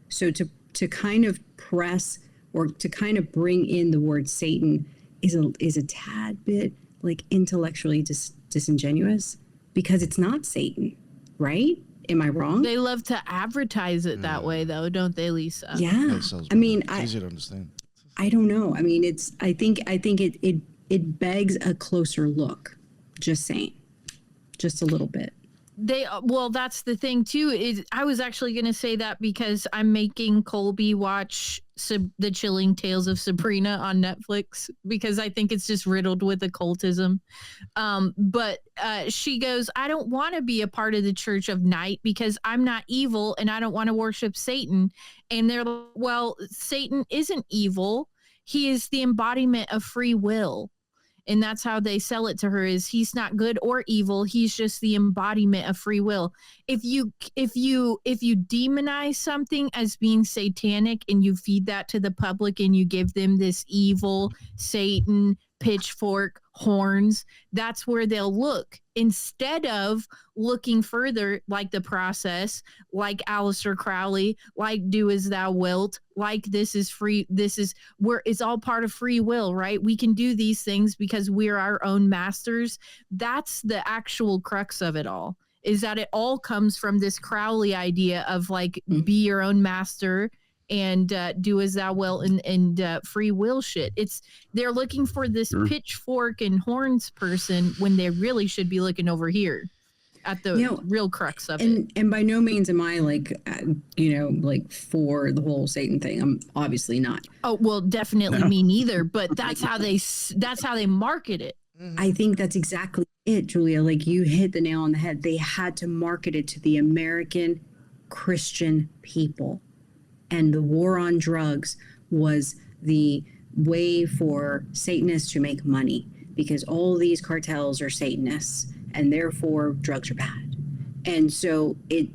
So to kind of press or to kind of bring in the word Satan is a tad bit like intellectually disingenuous, because it's not Satan, right? Am I wrong?
They love to advertise it that way, though, don't they, Lisa?
Yeah. I mean,
it's easy to understand.
I don't know. I mean, I think it begs a closer look. Just saying, just a little bit.
That's the thing too. Is I was actually going to say that because I'm making Colby watch the Chilling Tales of Sabrina on Netflix, because I think it's just riddled with occultism. But she goes, I don't want to be a part of the Church of Night because I'm not evil and I don't want to worship Satan. And they're like, well, Satan isn't evil. He is the embodiment of free will. And that's how they sell it to her, is he's not good or evil. He's just the embodiment of free will. If you demonize something as being satanic and you feed that to the public and you give them this evil Satan pitchfork horns, that's where they'll look, instead of looking further, like The Process, like Aleister Crowley, like Do As Thou Wilt, like this is where it's all part of free will, right? We can do these things because we're our own masters. That's the actual crux of it all, is that it all comes from this Crowley idea of like, be your own master and do as thou will, and free will shit. They're looking for this pitchfork and horns person when they really should be looking over here at the real crux of it.
And by no means am I like, like for the whole Satan thing. I'm obviously not.
Oh, well, definitely me neither. But that's how they market it.
I think that's exactly it, Julia. Like, you hit the nail on the head. They had to market it to the American Christian people. And the war on drugs was the way for Satanists to make money, because all these cartels are Satanists and therefore drugs are bad. And so it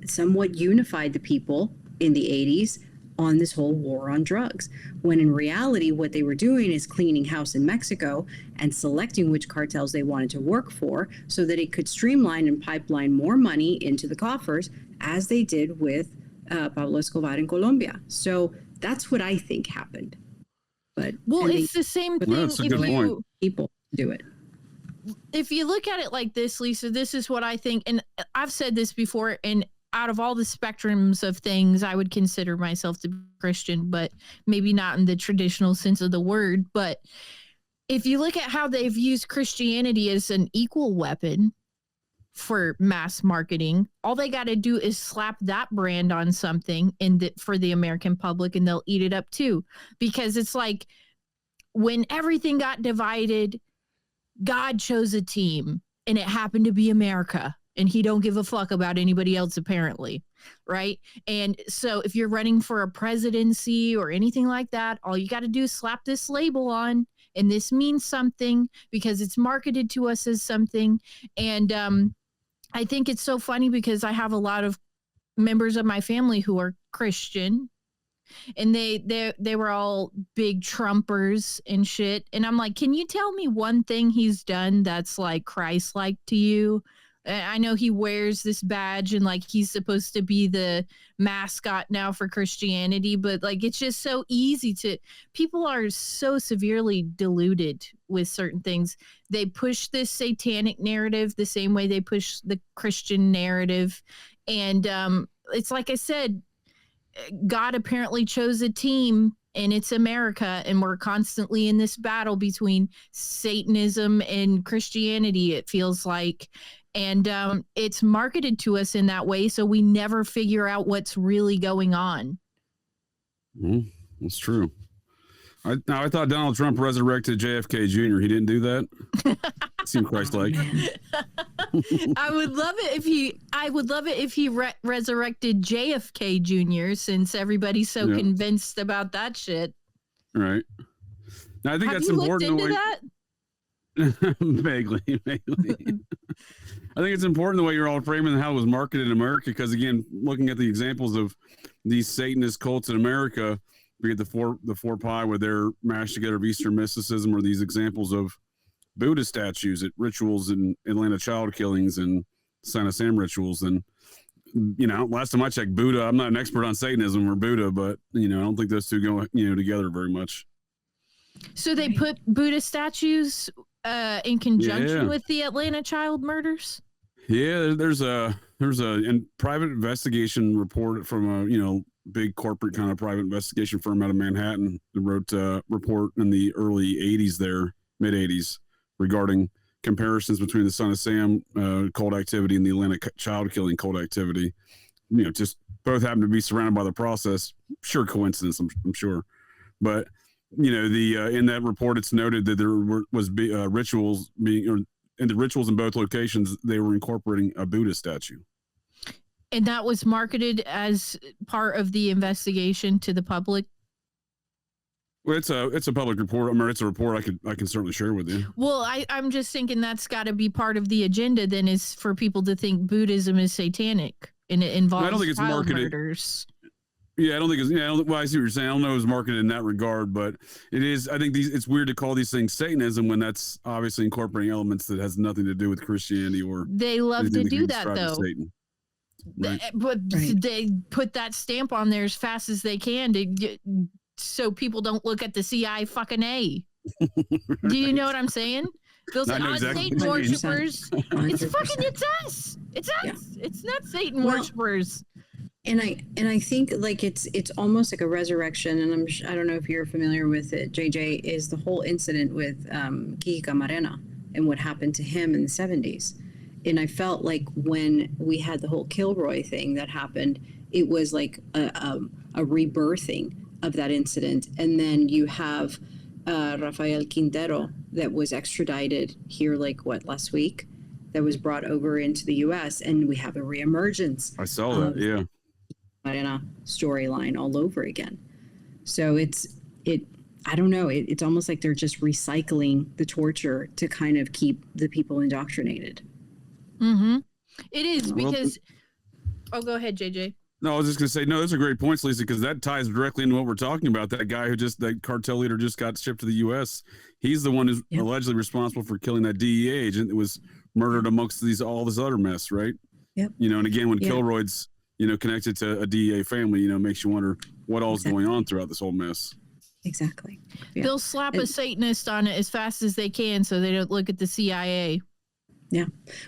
somewhat unified the people in the 80s on this whole war on drugs, when in reality what they were doing is cleaning house in Mexico and selecting which cartels they wanted to work for so that it could streamline and pipeline more money into the coffers, as they did with Pablo Escobar in Colombia. So that's what I think happened. But
it's the same thing.
That's a good point.
People do it.
If you look at it like this, Lisa, this is what I think, and I've said this before, and out of all the spectrums of things, I would consider myself to be Christian, but maybe not in the traditional sense of the word. But if you look at how they've used Christianity as an equal weapon for mass marketing, all they got to do is slap that brand on something for the American public, and they'll eat it up too. Because it's like, when everything got divided, God chose a team, and it happened to be America, and he don't give a fuck about anybody else, apparently, right? And so if you're running for a presidency or anything like that, all you got to do is slap this label on, and this means something because it's marketed to us as something. And I think it's so funny because I have a lot of members of my family who are Christian, and they were all big Trumpers and shit. And I'm like, can you tell me one thing he's done that's like Christ-like to you? I know he wears this badge and like he's supposed to be the mascot now for Christianity, but like it's just so easy to, people are so severely deluded with certain things. They push this satanic narrative the same way they push the Christian narrative. And it's like I said, God apparently chose a team, and it's America, and we're constantly in this battle between Satanism and Christianity, it feels like. And it's marketed to us in that way, so we never figure out what's really going on.
That's true. I thought Donald Trump resurrected JFK Jr. He didn't do that. Seemed Christ-like.
I would love it if he resurrected JFK Jr. since everybody's so convinced about that shit.
Right. Now, I think
Have
that's
you
important.
looked into that?
Vaguely. I think it's important the way you're all framing how it was marketed in America, because again, looking at the examples of these Satanist cults in America, we get the four pi with their mashed together of Eastern mysticism, or these examples of Buddha statues at rituals and Atlanta child killings and Son of Sam rituals. And last time I checked, Buddha, I'm not an expert on Satanism or Buddha, but I don't think those two go together very much.
So they put Buddha statues in conjunction with the Atlanta child murders?
Yeah, there's a private investigation report from a big corporate kind of private investigation firm out of Manhattan that wrote a report in the early 80s there, mid 80s, regarding comparisons between the Son of Sam cult activity and the Atlanta child killing cult activity. Just both happen to be surrounded by the process. Sure coincidence, I'm sure, but in that report, it's noted that there was rituals being, or in the rituals in both locations, they were incorporating a Buddha statue.
And that was marketed as part of the investigation to the public.
Well, it's a public report. I mean, it's a report I can certainly share with you.
Well, I'm just thinking that's got to be part of the agenda. Then is for people to think Buddhism is satanic and it involves
I don't think it's
child
marketed.
Murders.
Yeah, I don't think it's. Well, I see what you're saying. I don't know if it's marketed in that regard, but it is. I think it's weird to call these things Satanism when that's obviously incorporating elements that has nothing to do with Christianity or.
They love to do that though.
Right.
But they put that stamp on there as fast as they can so people don't look at the CI fucking A. Do you know what I'm saying? Those Satan worshippers. It's us. It's us. Yeah. It's not Satan worshippers.
And I think like it's almost like a resurrection, and I don't know if you're familiar with it, JJ, is the whole incident with Kiki Camarena and what happened to him in the 70s. And I felt like when we had the whole Killroy thing that happened, it was like a rebirthing of that incident. And then you have Rafael Quintero that was extradited here last week, that was brought over into the U.S. and we have a reemergence.
I saw that, yeah.
Arena storyline all over again. So I don't know, it's almost like they're just recycling the torture to kind of keep the people indoctrinated.
Mm-hmm. It is because go ahead, JJ.
No, I was just gonna say, no, those are great points, Lisa, because that ties directly into what we're talking about. That guy that cartel leader just got shipped to the U.S. He's the one who's allegedly responsible for killing that DEA agent that was murdered amongst all this other mess, right?
Yep.
And again, when Killroy's connected to a DEA family, makes you wonder what all's going on throughout this whole mess.
Exactly. Yeah.
They'll slap a Satanist on it as fast as they can so they don't look at the CIA.
Yeah.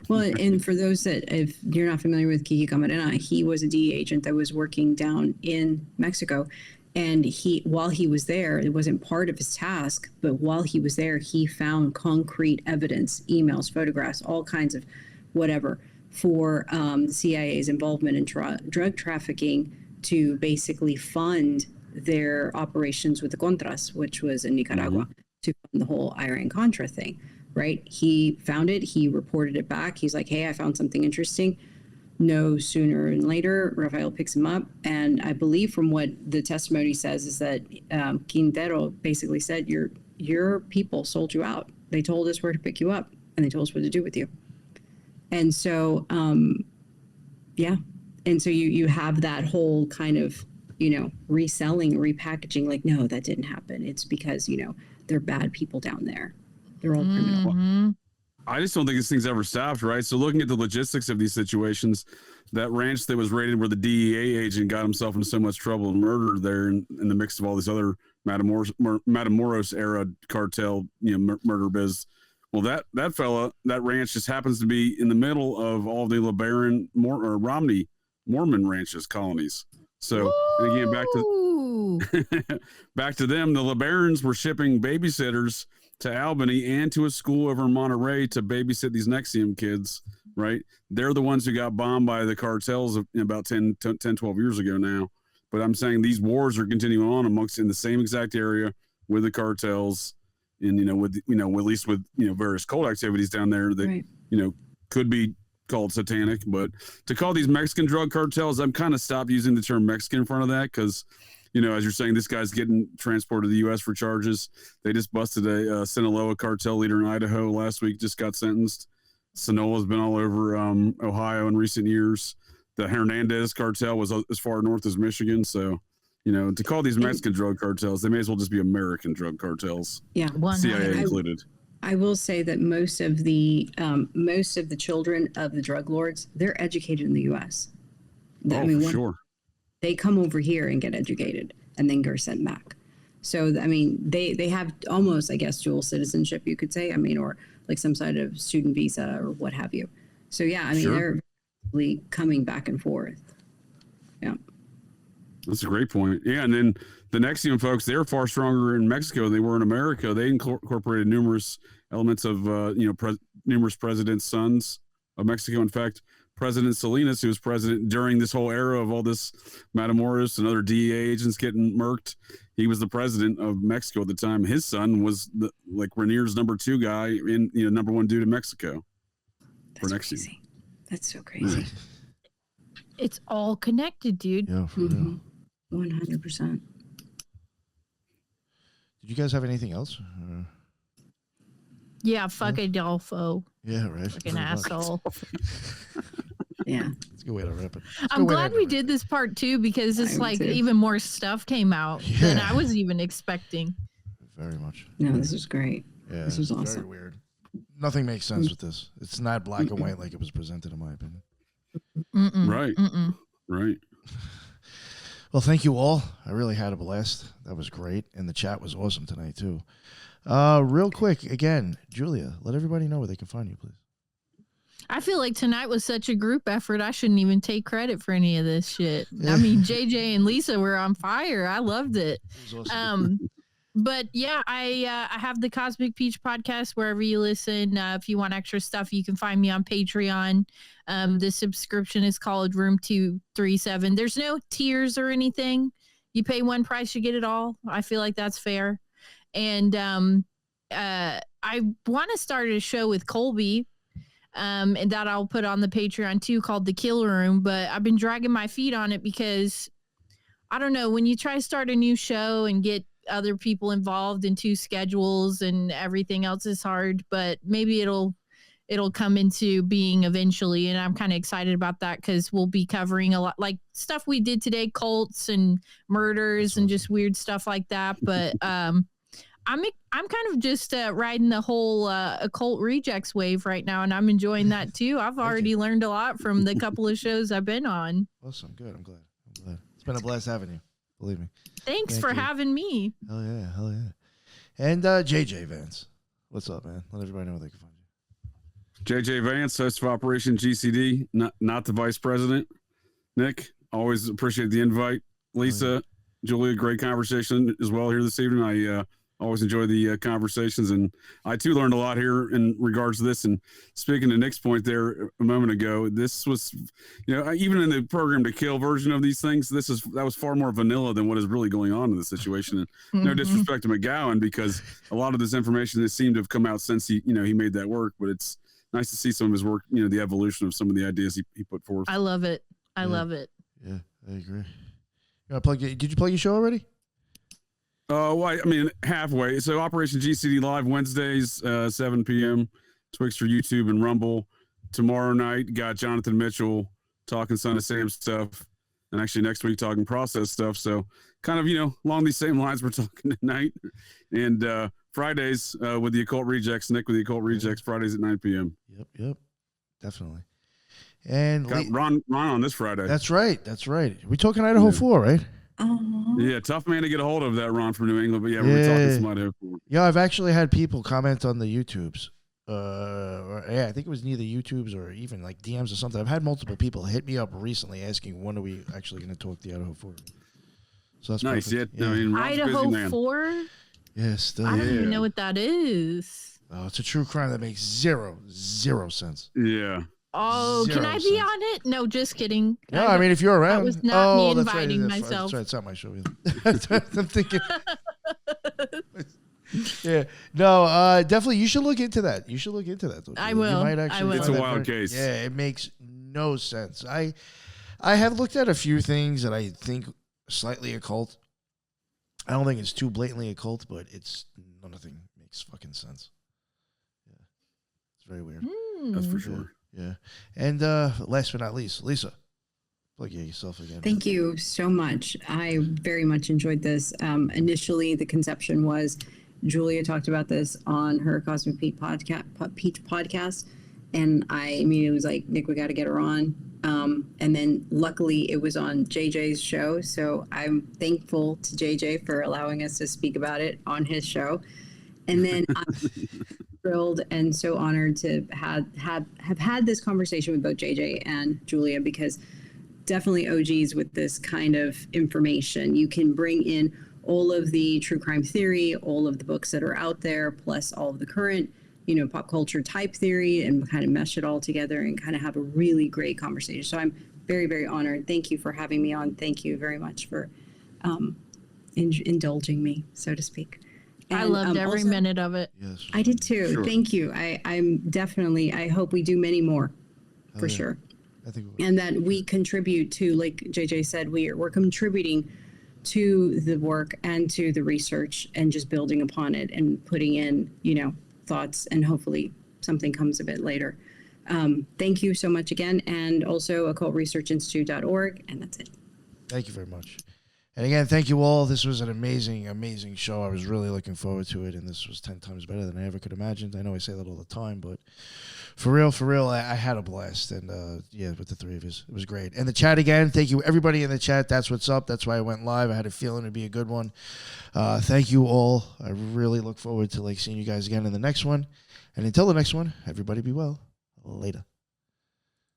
Well, and for those that, if you're not familiar with Kiki Camarena, he was a DEA agent that was working down in Mexico. And while he was there, it wasn't part of his task, but while he was there, he found concrete evidence, emails, photographs, all kinds of whatever, for the CIA's involvement in drug trafficking to basically fund their operations with the Contras, which was in Nicaragua, to fund the whole Iran-Contra thing, right? He found it. He reported it back. He's like, hey, I found something interesting. No sooner than later, Rafael picks him up. And I believe from what the testimony says is that Quintero basically said, your people sold you out. They told us where to pick you up, and they told us what to do with you. And so, And so you have that whole kind of, reselling, repackaging, like, no, that didn't happen. It's because, they're bad people down there. They're all criminal.
Mhm.
I just don't think this thing's ever stopped, right? So looking at the logistics of these situations, that ranch that was raided where the DEA agent got himself into so much trouble and murdered there in the mix of all these other Matamoros era cartel, murder biz. Well, that fella, that ranch just happens to be in the middle of all the LeBaron Romney Mormon ranches colonies. So and again, back to them, the LeBarons were shipping babysitters to Albany and to a school over in Monterey to babysit these Nexium kids, right? They're the ones who got bombed by the cartels about 12 years ago now. But I'm saying these wars are continuing on in the same exact area with the cartels and, at least with, various cult activities down there that,
Right.
Could be called satanic. But to call these Mexican drug cartels, I'm kind of stopped using the term Mexican in front of that because, as you're saying, this guy's getting transported to the U.S. for charges. They just busted a Sinaloa cartel leader in Idaho last week, just got sentenced. Sinaloa's been all over Ohio in recent years. The Hernandez cartel was as far north as Michigan. So, to call these Mexican drug cartels, they may as well just be American drug cartels.
Yeah.
CIA included.
I will say that most of the children of the drug lords, they're educated in the U.S.
Sure.
They come over here and get educated and then get sent back. So, they have almost, I guess, dual citizenship, you could say, or like some sort of student visa or what have you. So, yeah,
Sure.
they're really coming back and forth. Yeah.
That's a great point. Yeah, and then the Nexium folks, they're far stronger in Mexico than they were in America. They incorporated numerous elements of, numerous presidents' sons of Mexico. In fact, President Salinas, who was president during this whole era of all this Matamoros and other DEA agents getting murked, he was the president of Mexico at the time. His son was Ranier's number 2 guy in, number 1 dude in Mexico.
That's crazy. That's so crazy.
It's all connected, dude.
Yeah, for real.
100%.
Did you guys have anything else?
Yeah, fuck Adolfo.
Yeah, right.
Fucking asshole.
Yeah.
It's a good way to wrap it.
I'm glad we did this part 2 because it's
I am too.
even more stuff came out than I was even expecting.
Very much.
No, this is great.
Yeah,
This was
it's
awesome.
Very weird. Nothing makes sense with this. It's not black and white like it was presented, in my opinion.
Right. Right.
Well, thank you all. I really had a blast. That was great. And the chat was awesome tonight, too. Real quick, again, Julia, let everybody know where they can find you, please.
I feel like tonight was such a group effort. I shouldn't even take credit for any of this shit. I mean, JJ and Lisa were on fire. I loved it.
It was awesome.
But yeah, I have the Cosmic Peach podcast wherever you listen. If you want extra stuff, you can find me on Patreon. The subscription is called Room 237. There's no tiers or anything. You pay one price, you get it all. I feel like that's fair. And I want to start a show with Colby. And that I'll put on the Patreon too, called The Kill Room. But I've been dragging my feet on it because I don't know, when you try to start a new show and get other people involved in 2 schedules and everything else is hard, but maybe it'll come into being eventually. And I'm kind of excited about that because we'll be covering a lot like stuff we did today, cults and murders and just weird stuff like that. But I'm kind of just riding the whole occult rejects wave right now, and I'm enjoying that too. I've already learned a lot from the couple of shows I've been on.
Awesome. Good. I'm glad. It's been a blast having you. Believe me.
Thanks
Thank
for
you.
having me.
Hell yeah. And JJ Vance, what's up, man? Let everybody know where they can find you.
JJ Vance, host of Operation GCD, not the vice president. Nick, always appreciate the invite. Lisa, Julia, great conversation as well here this evening. I always enjoy the conversations, and I too learned a lot here in regards to this. And speaking to Nick's point there a moment ago, this was, even in the Program to Kill version of these things, that was far more vanilla than what is really going on in the situation. And no disrespect to McGowan, because a lot of this information that seemed to have come out since he made that work, but it's nice to see some of his work, the evolution of some of the ideas he put forth.
I love it. I love it.
Yeah, I agree. Did you plug your show already?
Halfway. So Operation GCD Live Wednesdays, 7 p.m. Twixter, YouTube, and Rumble. Tomorrow night, got Jonathan Mitchell talking Son of Sam stuff, and actually next week talking process stuff. So kind of, along these same lines we're talking tonight. And Fridays with the Occult Rejects, Nick with the Occult Rejects, Fridays at 9 p.m.
Yep. Definitely. And
Got Ron on this Friday.
That's right. We talking Idaho 4, right?
Yeah, tough man to get a hold of, that Ron from New England. But yeah, we're talking some Idaho 4.
Yeah, I've actually had people comment on the YouTubes. I think it was neither YouTubes or even like DMs or something. I've had multiple people hit me up recently asking when are we actually going to talk the Idaho 4. So that's
nice.
perfect.
Yeah. I mean,
Idaho 4?
Yes.
I don't even know what that is.
Oh, it's a true crime that makes zero sense.
Yeah.
Oh, can I be on it? No, just kidding.
No, I mean, if you're around.
That was not me
that's
inviting
right,
myself.
That's right. It's not my show either. I'm thinking. Yeah. No, definitely. You should look into that. Though.
I will.
You might actually
It's a wild case.
Yeah, it makes no sense. I have looked at a few things that I think slightly occult. I don't think it's too blatantly occult, but nothing makes fucking sense. Yeah. It's very weird.
That's for sure.
Yeah. And last but not least, Lisa, plug yourself again.
Thank you so much. I very much enjoyed this. Initially, the conception was Julia talked about this on her Cosmic Peach podcast, and I immediately was like, Nick, we got to get her on. And then luckily it was on JJ's show. So I'm thankful to JJ for allowing us to speak about it on his show. And then I'm thrilled and so honored to have had this conversation with both JJ and Julia, because definitely OGs with this kind of information. You can bring in all of the true crime theory, all of the books that are out there, plus all of the current, pop culture type theory, and kind of mesh it all together and kind of have a really great conversation. So I'm very, very honored. Thank you for having me on. Thank you very much for indulging me, so to speak. And,
I loved every
also,
minute of it.
Yes.
I did too.
Sure.
Thank you. I hope we do many more for sure.
I think
And that we contribute to, like JJ said, we're contributing to the work and to the research and just building upon it and putting in, thoughts, and hopefully something comes of it later. Thank you so much again. And also occultresearchinstitute.org. And that's it.
Thank you very much. And again, thank you all. This was an amazing, amazing show. I was really looking forward to it, and this was 10 times better than I ever could imagine. I know I say that all the time, but for real, I had a blast. And with the three of us, it was great. And the chat again, thank you everybody in the chat. That's what's up. That's why I went live. I had a feeling it'd be a good one. Thank you all. I really look forward to seeing you guys again in the next one. And until the next one, everybody be well. Later.